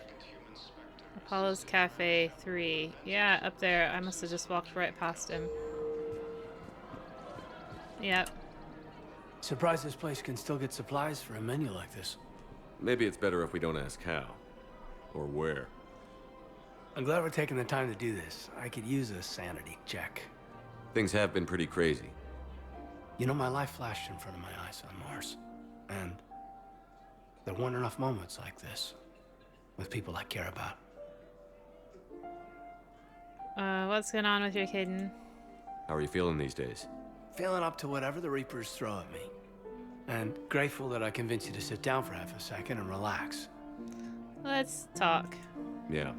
Apollo's Cafe 3. Yeah, up there. I must have just walked right past him. Yep. Surprised this place can still get supplies for a menu like this. Maybe it's better if we don't ask how. Or where. I'm glad we're taking the time to do this. I could use a sanity check. Things have been pretty crazy. You know, my life flashed in front of my eyes on Mars. And there weren't enough moments like this with people I care about. What's going on with you, Caden? How are you feeling these days? Feeling up to whatever the Reapers throw at me. And grateful that I convinced you to sit down for half a second and relax. Let's talk. Yeah.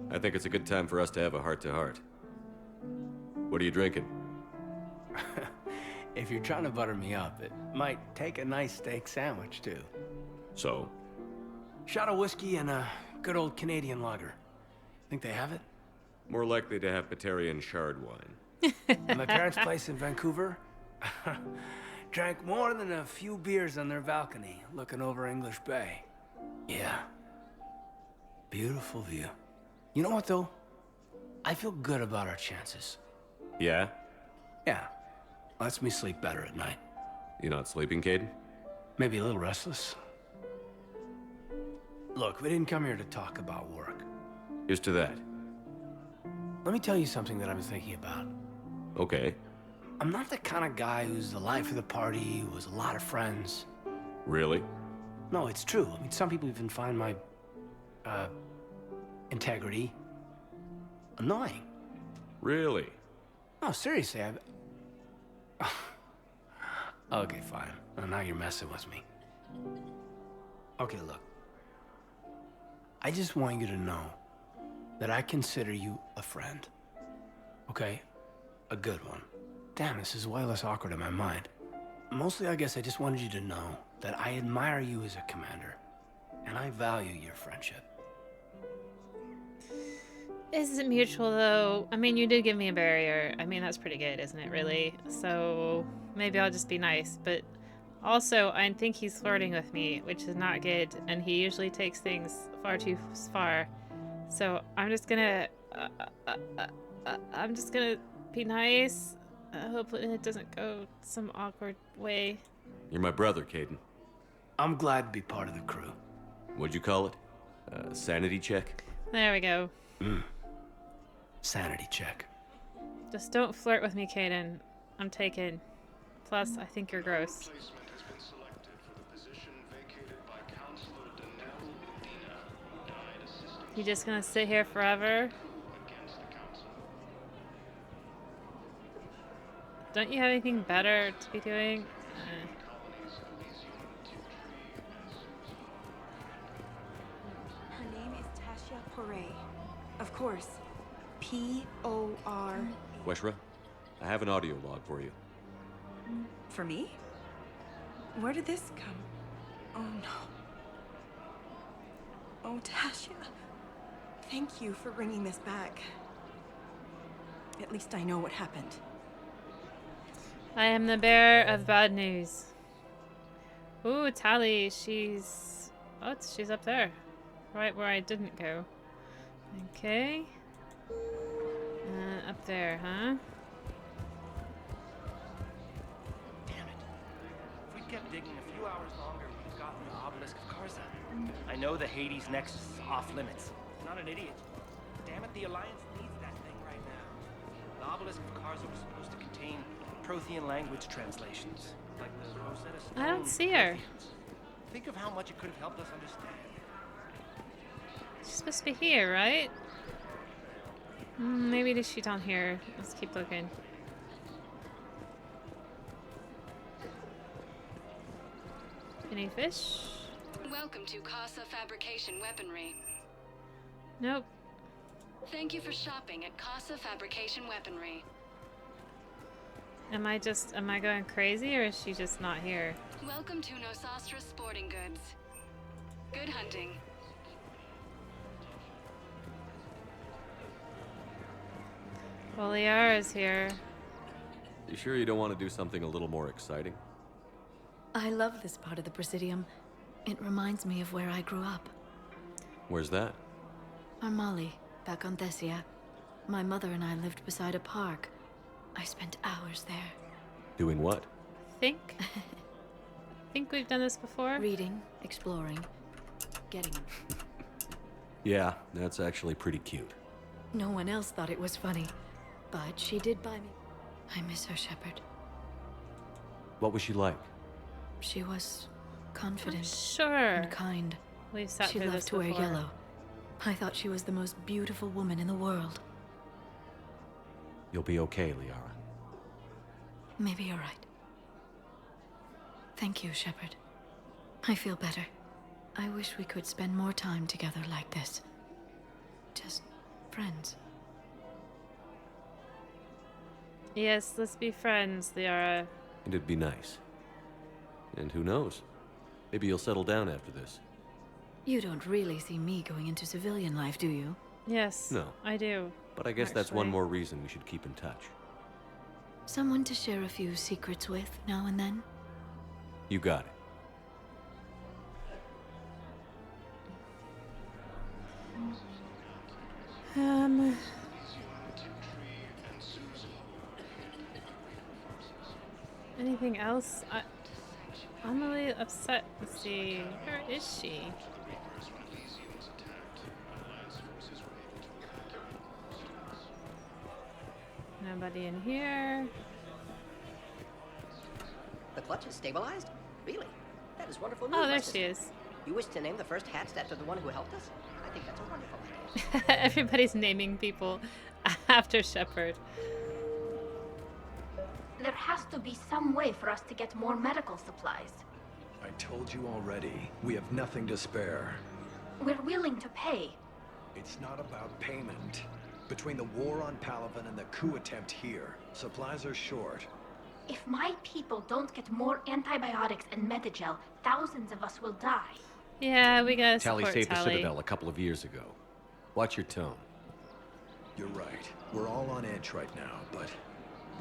I think it's a good time for us to have a heart-to-heart. What are you drinking? If you're trying to butter me up, it might take a nice steak sandwich, too. So? Shot of whiskey and a good old Canadian lager. Think they have it? More likely to have Batarian shard wine. At my parents' place in Vancouver, drank more than a few beers on their balcony, looking over English Bay. Yeah. Beautiful view. You know what, though? I feel good about our chances. Yeah? Yeah. Lets me sleep better at night. You not sleeping, Caden? Maybe a little restless. Look, we didn't come here to talk about work. Here's to that. Let me tell you something that I've been thinking about. Okay. I'm not the kind of guy who's the life of the party, who has a lot of friends. Really? No, it's true. I mean, some people even find my, integrity annoying. Really? No, seriously, Okay, fine. Well, now you're messing with me. Okay, look. I just want you to know that I consider you a friend. Okay? A good one. Damn, this is way less awkward in my mind. Mostly, I guess I just wanted you to know that I admire you as a commander, and I value your friendship. Isn't mutual, though. I mean, you did give me a barrier. I mean, that's pretty good, isn't it, really? So, maybe I'll just be nice. But also, I think he's flirting with me, which is not good, and he usually takes things far too far. So, I'm just gonna... I'm just gonna be nice. Hopefully it doesn't go some awkward way. You're my brother, Caden. I'm glad to be part of the crew. What'd you call it? Sanity check? There we go. Sanity check. Just don't flirt with me, Caden. I'm taken. Plus, I think you're gross. You just gonna sit here forever? Don't you have anything better to be doing? Her name is Tasha Poray. Of course. P-O-R... Weshra? I have an audio log for you. For me? Where did this come? Oh no. Oh, Tasha. Thank you for bringing this back. At least I know what happened. I am the bearer of bad news. Ooh, Tally, she's... Oh, she's up there. Right where I didn't go. Okay. Up there, huh? If we'd kept digging a few hours longer, we'd have gotten the obelisk of Karza. I know the Hades nexus is off limits. I'm not an idiot. Damn it, the Alliance needs that thing right now. The obelisk of Karza was supposed to contain Prothean language translations, like the Rosetta Stone. I don't see her. Think of how much it could have helped us understand. She's supposed to be here, right? Maybe she's down here. Let's keep looking. Any fish? Welcome to Casa Fabrication Weaponry. Nope. Thank you for shopping at Casa Fabrication Weaponry. Am I going crazy, or is she just not here? Welcome to Nosastra Sporting Goods. Good hunting. Well, Liara's here. You sure you don't want to do something a little more exciting? I love this part of the Presidium. It reminds me of where I grew up. Where's that? Armali, back on Thessia. My mother and I lived beside a park. I spent hours there. Doing what? Think we've done this before? Reading, exploring, getting... Yeah, that's actually pretty cute. No one else thought it was funny, but she did buy me. I miss her, Shepard. What was she like? She was confident sure. and kind. We've sat she through loved this to wear before. yellow. I thought she was the most beautiful woman in the world. You'll be okay, Liara. Maybe you're right. Thank you, Shepard. I feel better. I wish we could spend more time together like this. Just friends. Yes, let's be friends, Liara. And it'd be nice. And who knows? Maybe you'll settle down after this. You don't really see me going into civilian life, do you? Yes, No. I do. But I guess that's one actually. more reason we should keep in touch. Someone to share a few secrets with now and then? You got it. Anything else? I'm really upset. Let's see. Where is she? Nobody in here. The clutch is stabilized? Really? That is wonderful news. Oh, there my sister. she is. You wish to name the first hatched after the one who helped us? I think that's a wonderful idea. Everybody's naming people after Shepard. There has to be some way for us to get more medical supplies. I told you already, we have nothing to spare. We're willing to pay. It's not about payment. Between the war on Palaven and the coup attempt here, supplies are short. If my people don't get more antibiotics and Medigel, thousands of us will die. Yeah, we gotta support Tally saved the Tally. Citadel a couple of years ago. Watch your tone. You're right. We're all on edge right now, but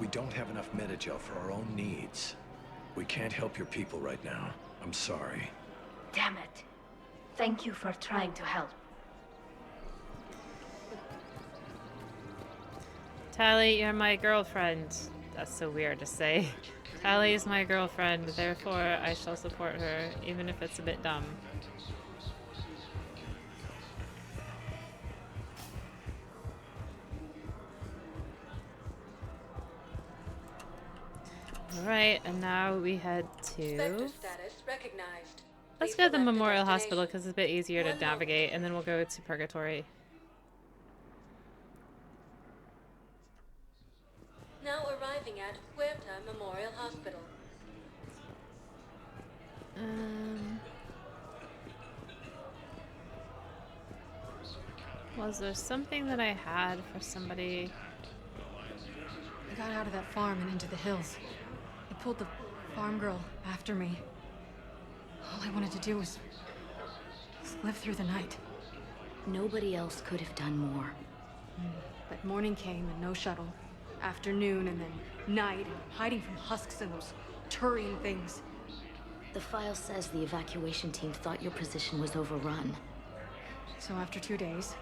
we don't have enough Medigel for our own needs. We can't help your people right now. I'm sorry. Damn it. Thank you for trying to help. Tally, you're my girlfriend. That's so weird to say. Tally is my girlfriend, therefore I shall support her, even if it's a bit dumb. Alright, and now we head to... status recognized. Let's go to the Memorial Hospital because it's a bit easier to navigate, and then we'll go to Purgatory. Now arriving at Huerta Memorial Hospital. Was there something that I had for somebody? I got out of that farm and into the hills. I pulled the farm girl after me. All I wanted to do was live through the night. Nobody else could have done more. But morning came and no shuttle. Afternoon and then night, and hiding from husks and those Turian things. The file says the evacuation team thought your position was overrun. So after 2 days,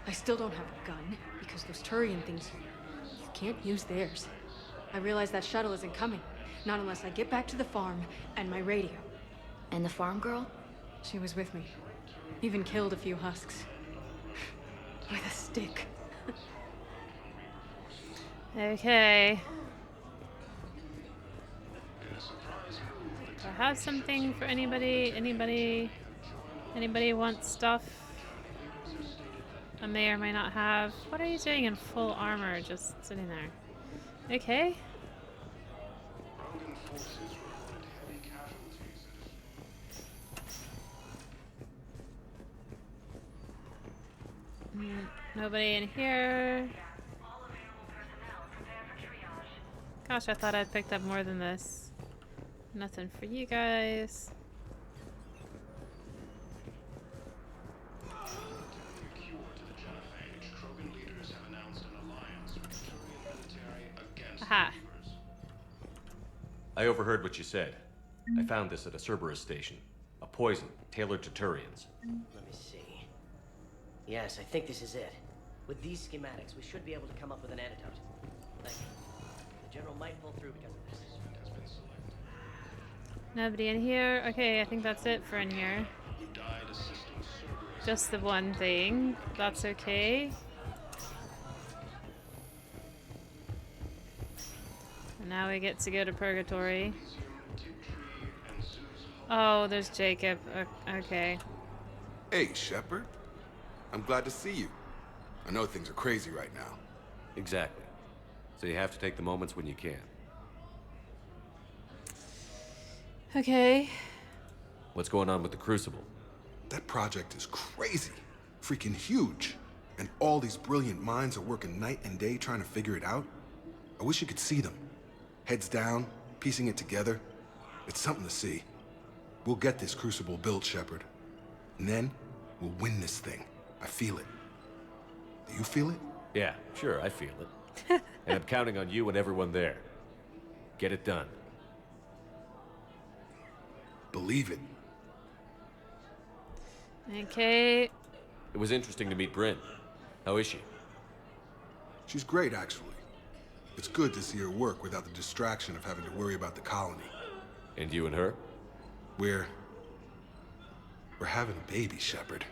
I still don't have a gun, because those Turian things, you can't use theirs. I realize that shuttle isn't coming, not unless I get back to the farm and my radio. And the farm girl? She was with me. Even killed a few husks. With a stick. Okay. Do I have something for anybody? Anybody want stuff? I may or may not have. What are you doing in full armor, just sitting there? Okay. Nobody in here. Gosh, I thought I'd picked up more than this. Nothing for you guys. Aha. I overheard what you said. I found this at a Cerberus station. A poison tailored to Turians. Let me see. Yes, I think this is it. With these schematics, we should be able to come up with an antidote. Thank you. The general might pull through because of this. Nobody in here. Okay, I think that's it for in here. Just the one thing. That's okay. And now we get to go to Purgatory. Oh, there's Jacob. Okay. Hey, Shepard. I'm glad to see you. I know things are crazy right now. Exactly. So you have to take the moments when you can. Okay. What's going on with the Crucible? That project is crazy. Freaking huge. And all these brilliant minds are working night and day trying to figure it out. I wish you could see them. Heads down, piecing it together. It's something to see. We'll get this Crucible built, Shepard. And then, we'll win this thing. I feel it. Do you feel it? Yeah, sure, I feel it. And I'm counting on you and everyone there. Get it done. Believe it. Okay. It was interesting to meet Bryn. How is she? She's great, actually. It's good to see her work without the distraction of having to worry about the colony. And you and her? We're having a baby, Shepard.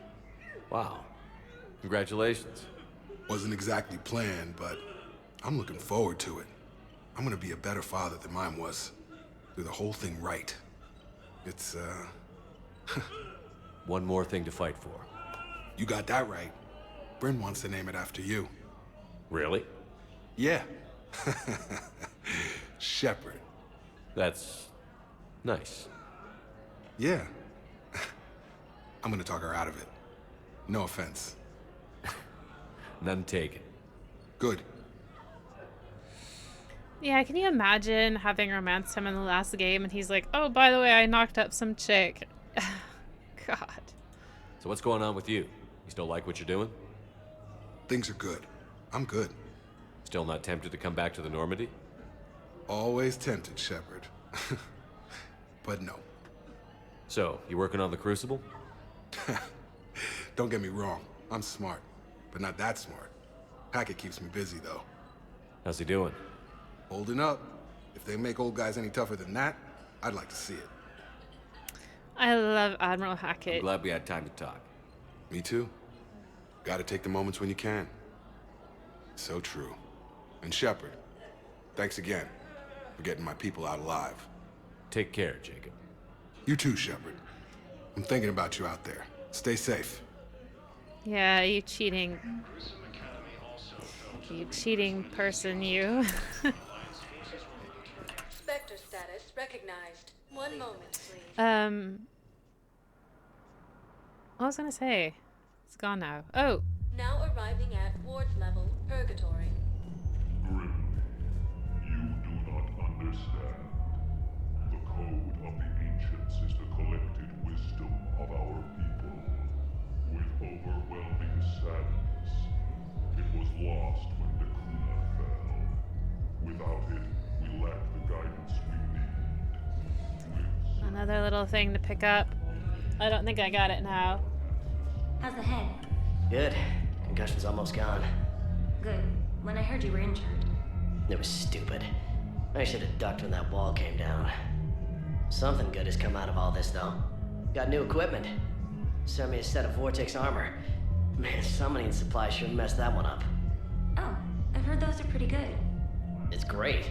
Wow. Congratulations. Wasn't exactly planned, but I'm looking forward to it. I'm gonna be a better father than mine was. Do the whole thing right. It's, One more thing to fight for. You got that right. Bryn wants to name it after you. Really? Yeah. Shepard. That's nice. Yeah. I'm gonna talk her out of it. No offense. None taken. Good. Yeah, can you imagine having romanced him in the last game and he's like, oh, by the way, I knocked up some chick. God. So what's going on with you? You still like what you're doing? Things are good. I'm good. Still not tempted to come back to the Normandy? Always tempted, Shepard. But no. So, you working on the Crucible? Don't get me wrong. I'm smart. But not that smart. Hackett keeps me busy, though. How's he doing? Holding up. If they make old guys any tougher than that, I'd like to see it. I love Admiral Hackett. I'm glad we had time to talk. Me too. Gotta take the moments when you can. So true. And Shepard, thanks again for getting my people out alive. Take care, Jacob. You too, Shepard. I'm thinking about you out there. Stay safe. Yeah, you cheating. You cheating person, you. Spectre status recognized. 1 moment, please. What was I gonna say? It's gone now. Oh. Now arriving at ward level Purgatory. Grim, Without it, we lack the guidance we need. Another little thing to pick up. I don't think I got it now. How's the head? Good. Concussion's almost gone. Good. When I heard you were injured. It was stupid. I should have ducked when that wall came down. Something good has come out of all this, though. Got new equipment. Sent me a set of Vortex armor. Man, summoning supply sure messed that one up. Oh, I've heard those are pretty good. It's great.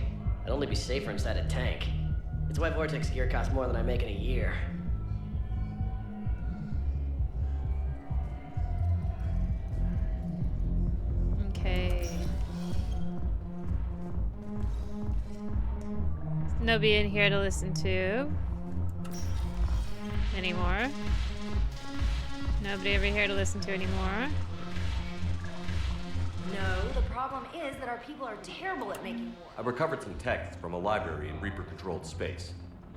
I'd only be safer inside a tank. It's why Vortex gear costs more than I make in a year. Okay. Nobody in here to listen to anymore. Nobody over here to listen to anymore. No, the problem is that our people are terrible at making war. I recovered some texts from a library in Reaper-controlled space.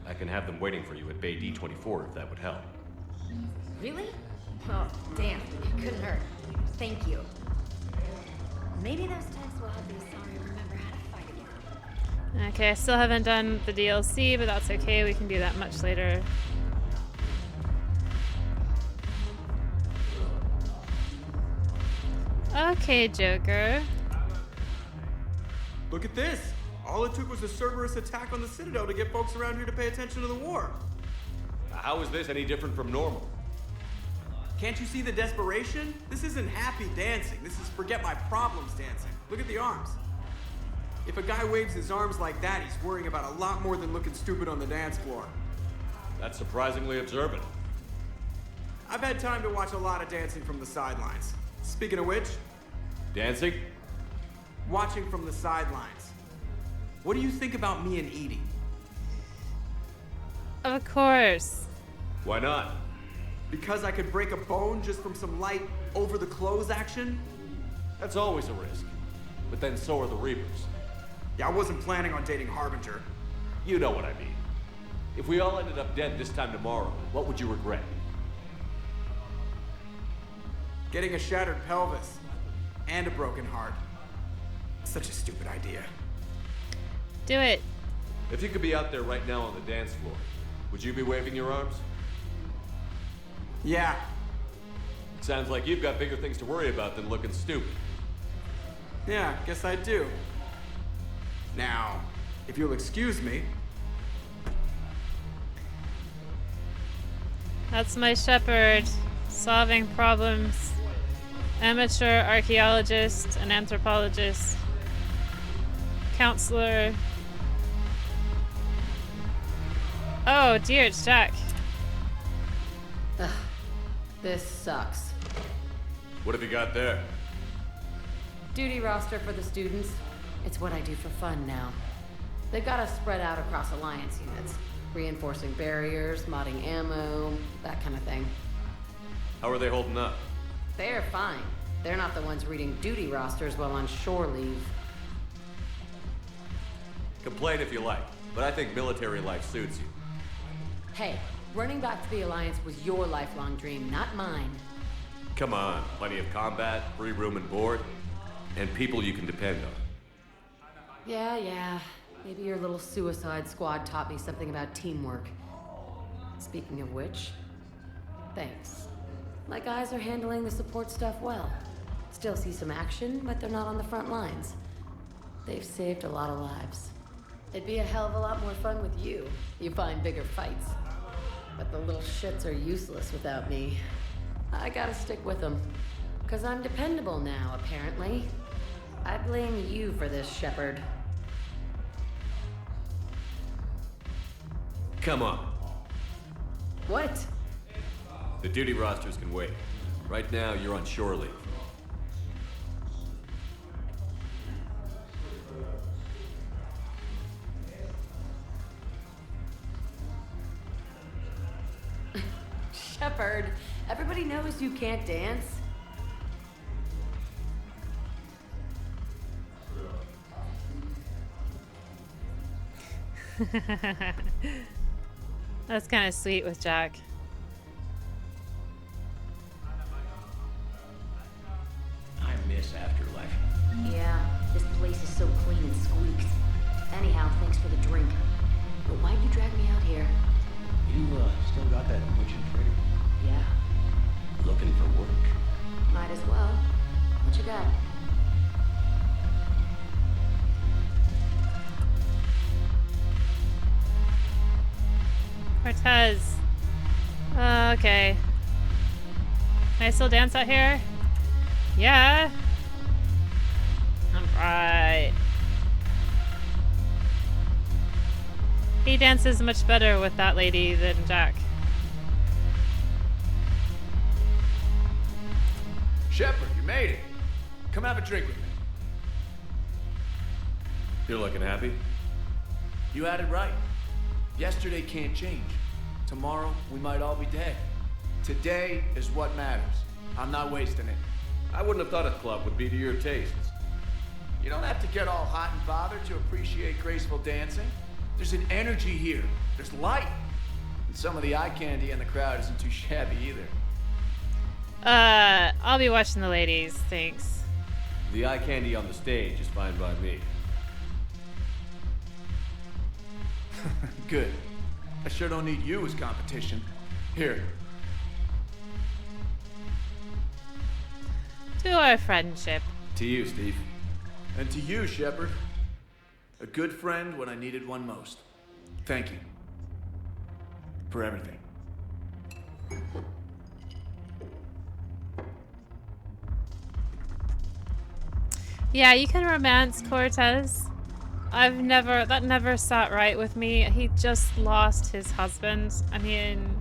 I can have them waiting for you at Bay D24 if that would help. Really? Oh, damn. It couldn't hurt. Thank you. Maybe those texts will help the Asari remember how to fight again. Okay, I still haven't done the DLC, but that's okay. We can do that much later. Okay, Joker. Look at this! All it took was a Cerberus attack on the Citadel to get folks around here to pay attention to the war. How is this any different from normal? Can't you see the desperation? This isn't happy dancing. This is forget my problems dancing. Look at the arms. If a guy waves his arms like that, he's worrying about a lot more than looking stupid on the dance floor. That's surprisingly observant. I've had time to watch a lot of dancing from the sidelines. Speaking of which... Dancing? Watching from the sidelines. What do you think about me and Edie? Of course. Why not? Because I could break a bone just from some light over-the-clothes action? That's always a risk. But then so are the Reapers. Yeah, I wasn't planning on dating Harbinger. You know what I mean. If we all ended up dead this time tomorrow, what would you regret? Getting a shattered pelvis. And a broken heart. Such a stupid idea. Do it. If you could be out there right now on the dance floor, would you be waving your arms? Yeah. Sounds like you've got bigger things to worry about than looking stupid. Yeah, guess I do. Now, if you'll excuse me. That's my shepherd. Solving problems. Amateur archaeologist, an anthropologist, counselor. Oh dear, it's Jack. Ugh, this sucks. What have you got there? Duty roster for the students. It's what I do for fun now. They've got us spread out across Alliance units, reinforcing barriers, modding ammo, that kind of thing. How are they holding up? They're fine. They're not the ones reading duty rosters while on shore leave. Complain if you like, but I think military life suits you. Hey, running back to the Alliance was your lifelong dream, not mine. Come on, plenty of combat, free room and board, and people you can depend on. Yeah. Maybe your little suicide squad taught me something about teamwork. Speaking of which, thanks. My guys are handling the support stuff well. Still see some action, but they're not on the front lines. They've saved a lot of lives. It'd be a hell of a lot more fun with you. You find bigger fights. But the little shits are useless without me. I gotta stick with them. 'Cause I'm dependable now, apparently. I blame you for this, Shepard. Come on. What? The duty rosters can wait. Right now, you're on shore leave. Shepard, everybody knows you can't dance. That's kind of sweet with Jack. I miss Afterlife. Yeah, this place is so clean and squeaks. Cortez. Okay. Can I still dance out here? Yeah. Alright. He dances much better with that lady than Jack. Shepard, you made it. Come have a drink with me. You're looking happy? You had it right. Yesterday can't change. Tomorrow, we might all be dead. Today is what matters. I'm not wasting it. I wouldn't have thought a club would be to your tastes. You don't have to get all hot and bothered to appreciate graceful dancing. There's an energy here. There's light. And some of the eye candy in the crowd isn't too shabby either. I'll be watching the ladies, thanks. The eye candy on the stage is fine by me. Good. I sure don't need you as competition. Here. To our friendship. To you, Steve. And to you, Shepard. A good friend when I needed one most. Thank you. For everything. Yeah, you can romance Cortez. That never sat right with me. He just lost his husband. I mean,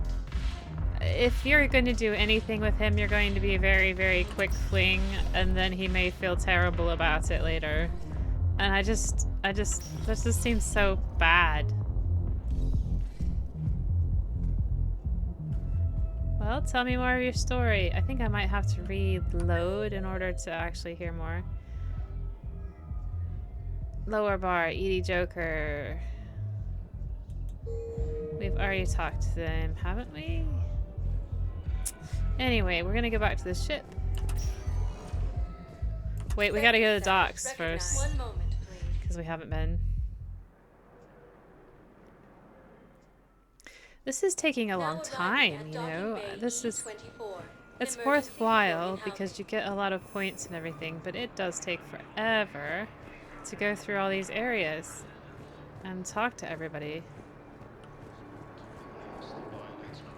if you're going to do anything with him, you're going to be very, very quick fling, and then he may feel terrible about it later. And this just seems so bad. Well, tell me more of your story. I think I might have to reload in order to actually hear more. Lower bar, Edie Joker. We've already talked to them, haven't we? Anyway, we're gonna go back to the ship. Wait, we gotta go to the docks first. 1 moment, please. Because we haven't been. This is taking a long time, you know? It's worthwhile because you get a lot of points and everything, but it does take forever to go through all these areas and talk to everybody.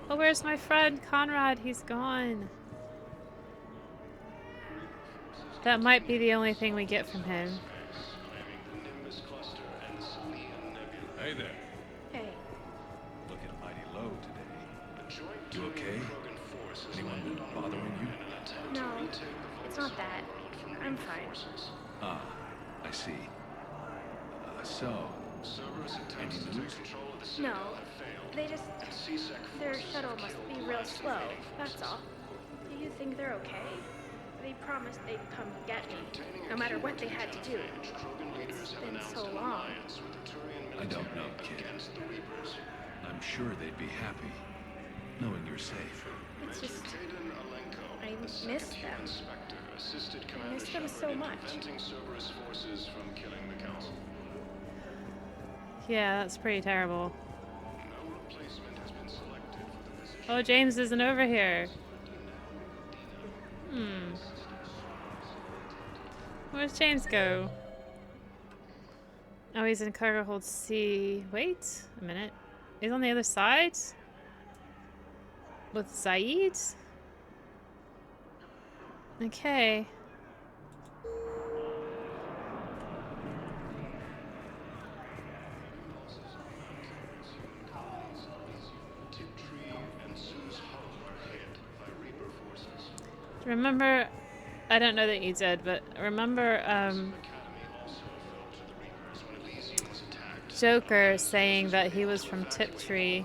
Oh, where's my friend Conrad? He's gone. That might be the only thing we get from him. Hey there. Hey. Looking mighty low today. You okay? Anyone been bothering you? No, it's not that. I'm fine. Ah, I see. Any news? No, their shuttle must be real slow, that's all. Do you think they're okay? They promised they'd come get me, no matter what they had to do. It's been so long. I don't know, kid. I'm sure they'd be happy, knowing you're safe. It's just, I miss them. I miss them so much. Yeah, that's pretty terrible. Oh, James isn't over here. Where's James go? Oh, he's in cargo hold C. Wait a minute. He's on the other side? With Zaid? Okay. Remember, I don't know that you did, but remember Joker saying that he was from Tiptree.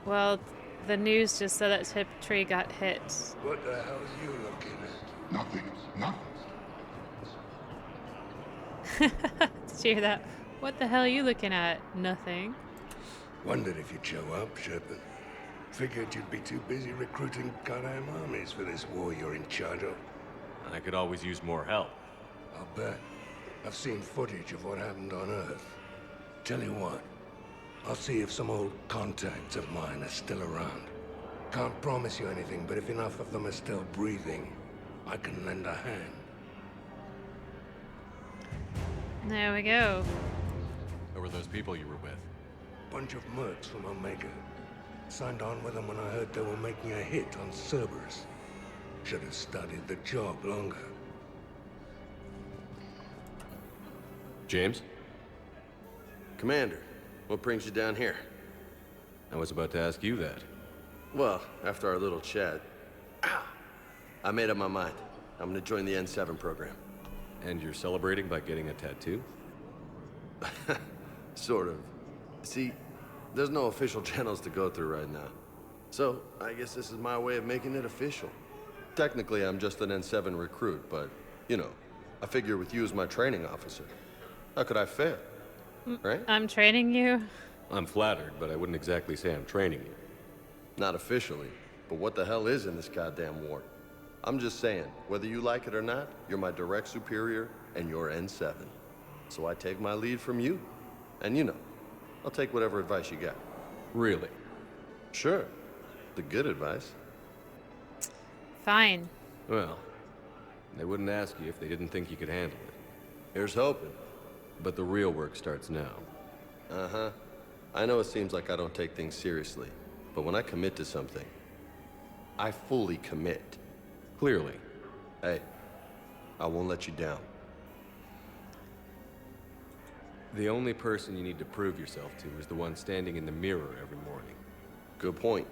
Well, the news just said that Tiptree got hit. What the hell are you looking at? Nothing. Did you hear that? What the hell are you looking at? Nothing. Wondered if you'd show up, Shepard. Figured you'd be too busy recruiting goddamn armies for this war you're in charge of. I could always use more help. I'll bet. I've seen footage of what happened on Earth. Tell you what, I'll see if some old contacts of mine are still around. Can't promise you anything, but if enough of them are still breathing, I can lend a hand. There we go. Who were those people you were with? Bunch of mercs from Omega. Signed on with them when I heard they were making a hit on Cerberus. Should have studied the job longer. James? Commander, what brings you down here? I was about to ask you that. Well, after our little chat, I made up my mind. I'm gonna join the N7 program. And you're celebrating by getting a tattoo? Sort of. See, there's no official channels to go through right now. So, I guess this is my way of making it official. Technically, I'm just an N7 recruit, but, you know, I figure with you as my training officer, how could I fail? Right? I'm training you? I'm flattered, but I wouldn't exactly say I'm training you. Not officially, but what the hell is in this goddamn war? I'm just saying, whether you like it or not, you're my direct superior, and you're N7. So I take my lead from you. And you know, I'll take whatever advice you got. Really? Sure. The good advice. Fine. Well, they wouldn't ask you if they didn't think you could handle it. Here's hoping. But the real work starts now. Uh-huh. I know it seems like I don't take things seriously, but when I commit to something, I fully commit. Clearly. Hey, I won't let you down. The only person you need to prove yourself to is the one standing in the mirror every morning. Good point.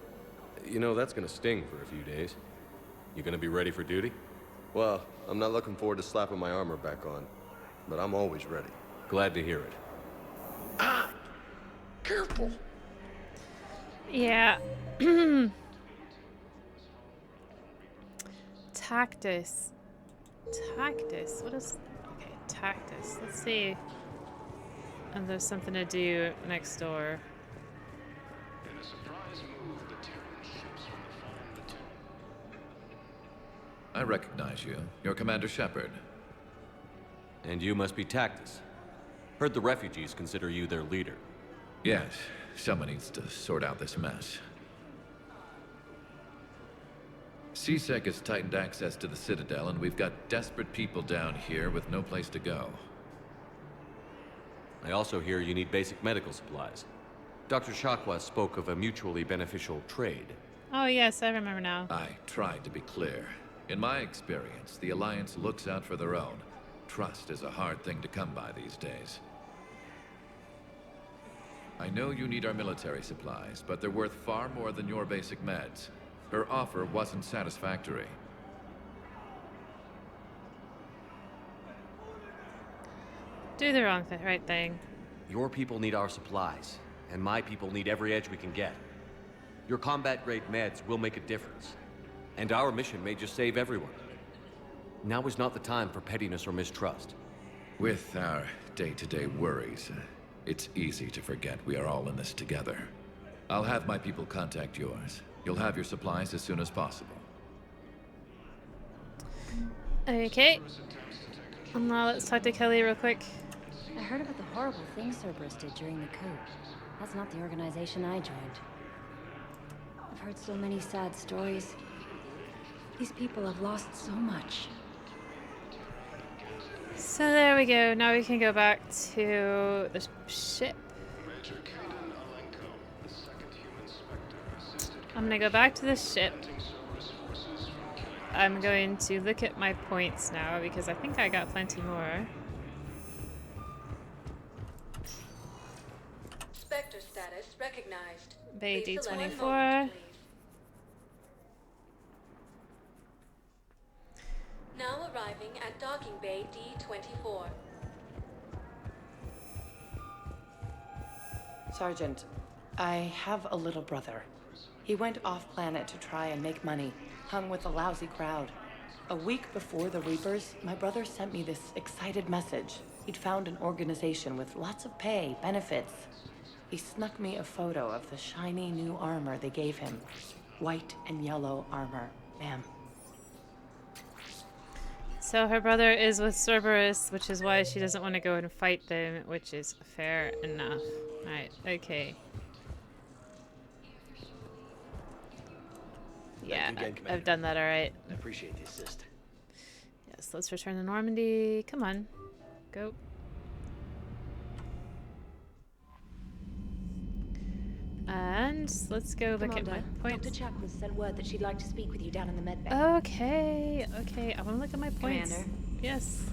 You know, that's gonna sting for a few days. You gonna be ready for duty? Well, I'm not looking forward to slapping my armor back on, but I'm always ready. Glad to hear it. Ah! Careful! Yeah. Tactus. Tactus? What is... Okay, Tactus. Let's see. And there's something to do next door. In a surprise move, the Terran ships from the farm I recognize you. You're Commander Shepard. And you must be Tactus. Heard the refugees consider you their leader. Yes, someone needs to sort out this mess. CSEC has tightened access to the Citadel, and we've got desperate people down here with no place to go. I also hear you need basic medical supplies. Dr. Shakwa spoke of a mutually beneficial trade. Oh yes, I remember now. I tried to be clear. In my experience, the Alliance looks out for their own. Trust is a hard thing to come by these days. I know you need our military supplies, but they're worth far more than your basic meds. Her offer wasn't satisfactory. Do the right thing. Your people need our supplies, and my people need every edge we can get. Your combat-grade meds will make a difference, and our mission may just save everyone. Now is not the time for pettiness or mistrust. With our day-to-day worries, it's easy to forget we are all in this together. I'll have my people contact yours. You'll have your supplies as soon as possible. Okay. Now let's talk to Kelly real quick. I heard about the horrible things Cerberus did during the coup. That's not the organization I joined. I've heard so many sad stories. These people have lost so much. So there we go. Now we can go back to the ship. I'm gonna go back to the ship. I'm going to look at my points now because I think I got plenty more. Spectre status recognized. Bay Please select D24. moment, please. Now arriving at docking bay D24. Sergeant, I have a little brother. He went off-planet to try and make money, hung with a lousy crowd. A week before the Reapers, my brother sent me this excited message. He'd found an organization with lots of pay, benefits. He snuck me a photo of the shiny new armor they gave him. White and yellow armor, ma'am. So her brother is with Cerberus, which is why she doesn't want to go and fight them, which is fair enough. Alright, okay. Yeah, I've done that alright. I appreciate the assist. Yes, let's return to Normandy. Come on. Go. and let's go look at my points. Dr. Chakwas sent word that she'd like to speak with you down in the med bay. Okay, okay. I want to look at my points. Commander. Yes.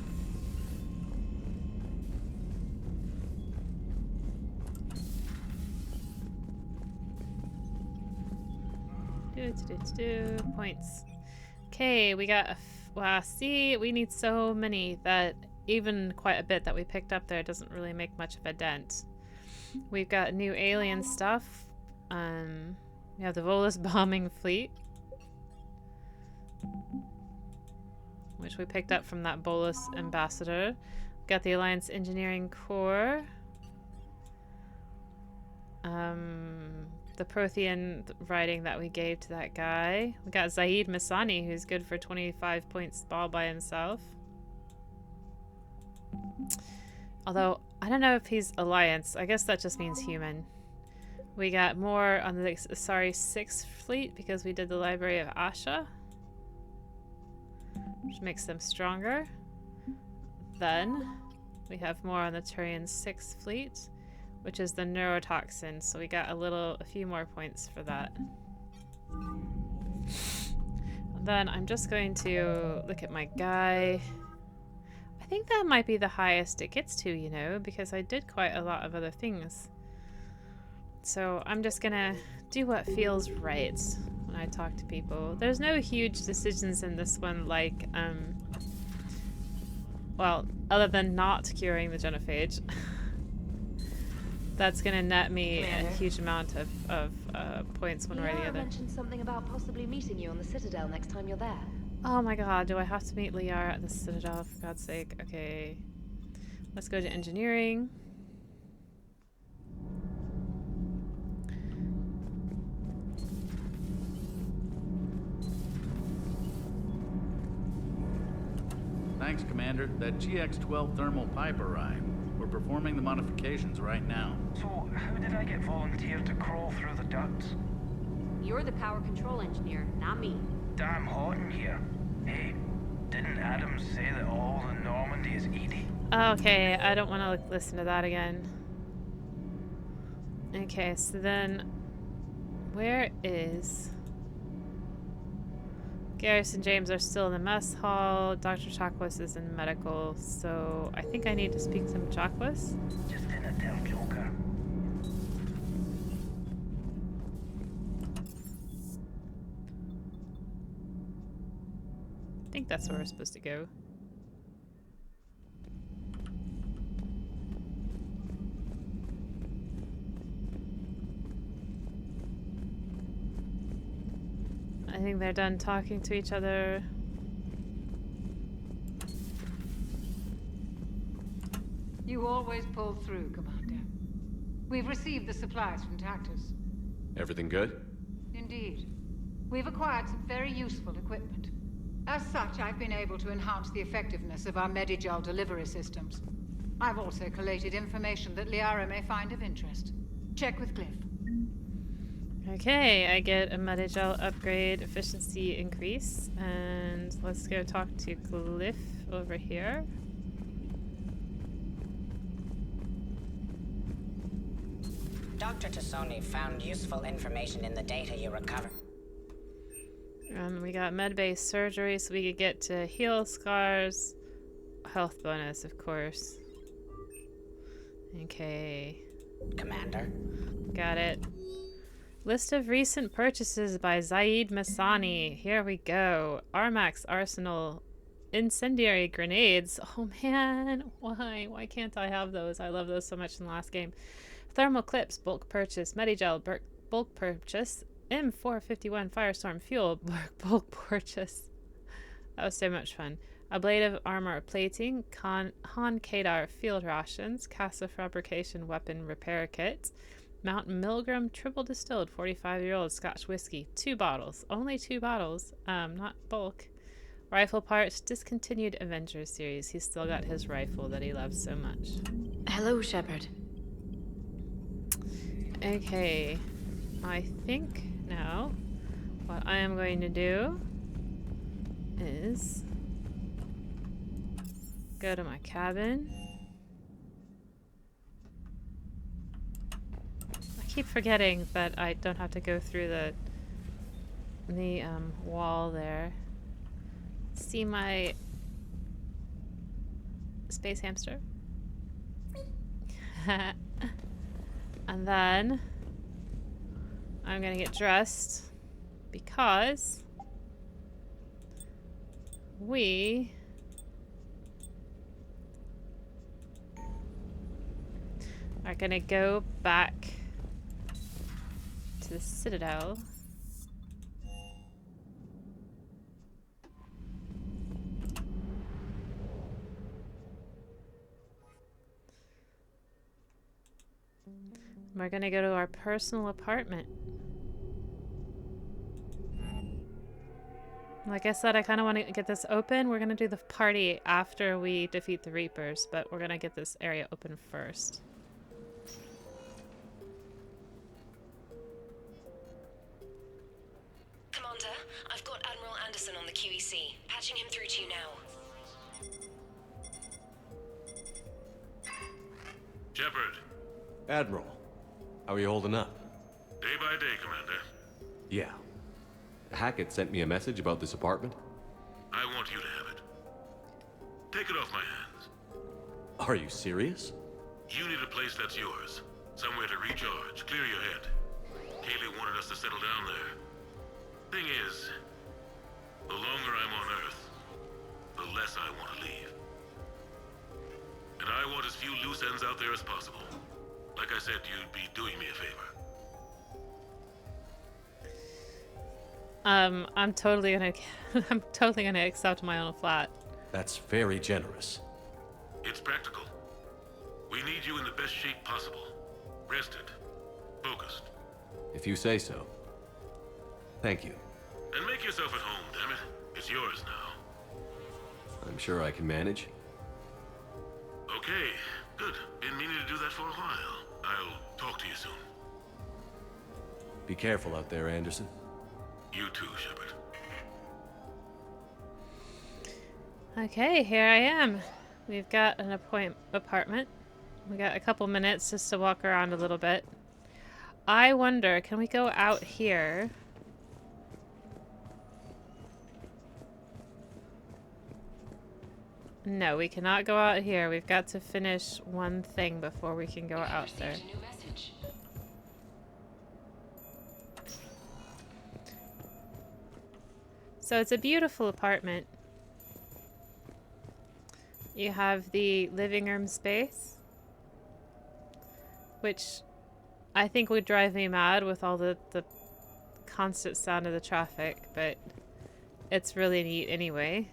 Points. Okay, we got wow, see, we need so many that even quite a bit that we picked up there doesn't really make much of a dent. We've got new alien stuff. We have the Volus bombing fleet, which we picked up from that Bolus ambassador. We've got the Alliance Engineering Corps. The Prothean writing that we gave to that guy. We got Zaid Masani, who's good for 25 points all by himself. Although, I don't know if he's Alliance. I guess that just means human. We got more on the Asari 6th fleet because we did the Library of Asha, which makes them stronger. Then, we have more on the Turian 6th fleet, which is the neurotoxin, so we got a few more points for that. And then I'm just going to look at my guy. I think that might be the highest it gets to, you know, because I did quite a lot of other things. So I'm just gonna do what feels right when I talk to people. There's no huge decisions in this one, like, well, other than not curing the genophage. That's gonna net me a huge amount of points one way or the Liara other. mentioned something about possibly meeting you on the Citadel next time you're there. Oh my god, do I have to meet Liara at the Citadel, for God's sake? Okay. Let's go to engineering. Thanks, Commander. That GX-12 thermal pipe arrived. We're performing the modifications right now. So, how did I get volunteered to crawl through the ducts? You're the power control engineer, not me. Damn hot in here. Hey, didn't Adams say that all in Normandy is Edie? Okay, I don't want to listen to that again. Okay, so then where is... Garrus and James are still in the mess hall. Dr. Chakwas is in medical, so I think I need to speak to Chakwas. Just didn't tell Joker. I think that's where we're supposed to go. I think they're done talking to each other. You always pull through, Commander. We've received the supplies from Tactus. Everything good? Indeed. We've acquired some very useful equipment. As such, I've been able to enhance the effectiveness of our Medigel delivery systems. I've also collated information that Liara may find of interest. Check with Glyph. Okay, I get a Medigel upgrade efficiency increase, and let's go talk to Glyph over here. Dr. Tassoni found useful information in the data you recovered. We got med-based surgery, so we could get to heal scars. Health bonus, of course. Okay. Commander. Got it. List of recent purchases by Zaid Masani. Here we go. Armax Arsenal. Incendiary grenades. Oh man, why? Why can't I have those? I love those so much in the last game. Thermal clips, bulk purchase. Medigel, bulk purchase. M451 Firestorm fuel, bulk purchase. That was so much fun. Ablative armor plating. Han Kadar field rations. Casa fabrication weapon repair kit. Mount Milgram triple distilled 45-year-old Scotch whiskey. 2 bottles. Only 2 bottles. Not bulk. Rifle parts. Discontinued Avengers series. He's still got his rifle that he loves so much. Hello, Shepard. Okay. I think now what I am going to do is go to my cabin. keep forgetting that I don't have to go through the wall there. See my space hamster? And then I'm gonna get dressed because we are gonna go back to the Citadel. We're gonna go to our personal apartment. Like I said, I kind of want to get this open. We're gonna do the party after we defeat the Reapers, but we're gonna get this area open first. Commander, I've got Admiral Anderson on the QEC. Patching him through to you now. Shepard. Admiral, how are you holding up? Day by day, Commander. Yeah. Hackett sent me a message about this apartment. I want you to have it. Take it off my hands. Are you serious? You need a place that's yours. Somewhere to recharge, clear your head. Kaylee wanted us to settle down there. Thing is, the longer I'm on Earth, the less I want to leave. And I want as few loose ends out there as possible. Like I said, you'd be doing me a favor. I'm totally gonna accept my own flat. That's very generous. It's practical. We need you in the best shape possible. Rested. Focused. If you say so. Thank you. And make yourself at home, damn it. It's yours now. I'm sure I can manage. Okay, good. Been meaning to do that for a while. I'll talk to you soon. Be careful out there, Anderson. You too, Shepard. Okay, here I am. We've got an apartment. We got a couple minutes just to walk around a little bit. I wonder, can we go out here? No, we cannot go out here. We've got to finish one thing before we can go out there. So it's a beautiful apartment. You have the living room space, which I think would drive me mad with all the constant sound of the traffic, but it's really neat anyway.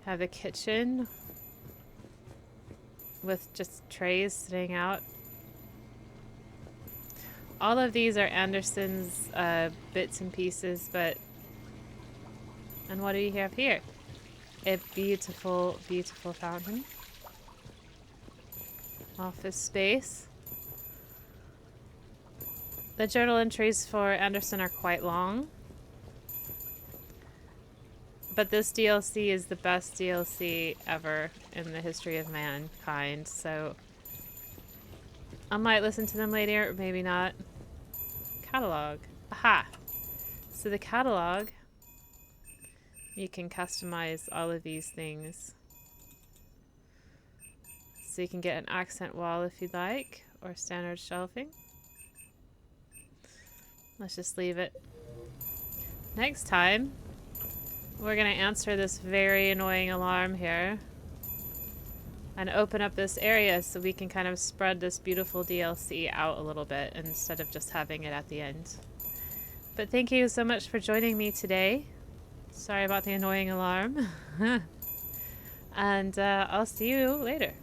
Have a kitchen with just trays sitting out. All of these are Anderson's bits and pieces, but... And what do you have here? A beautiful, beautiful fountain. Office space. The journal entries for Anderson are quite long. But this DLC is the best DLC ever in the history of mankind, so I might listen to them later, or maybe not. Catalog. Aha! So the catalog, you can customize all of these things. So you can get an accent wall if you'd like, or standard shelving. Let's just leave it. Next time, we're gonna answer this very annoying alarm here and open up this area so we can kind of spread this beautiful DLC out a little bit instead of just having it at the end. But thank you so much for joining me today. Sorry about the annoying alarm. And I'll see you later.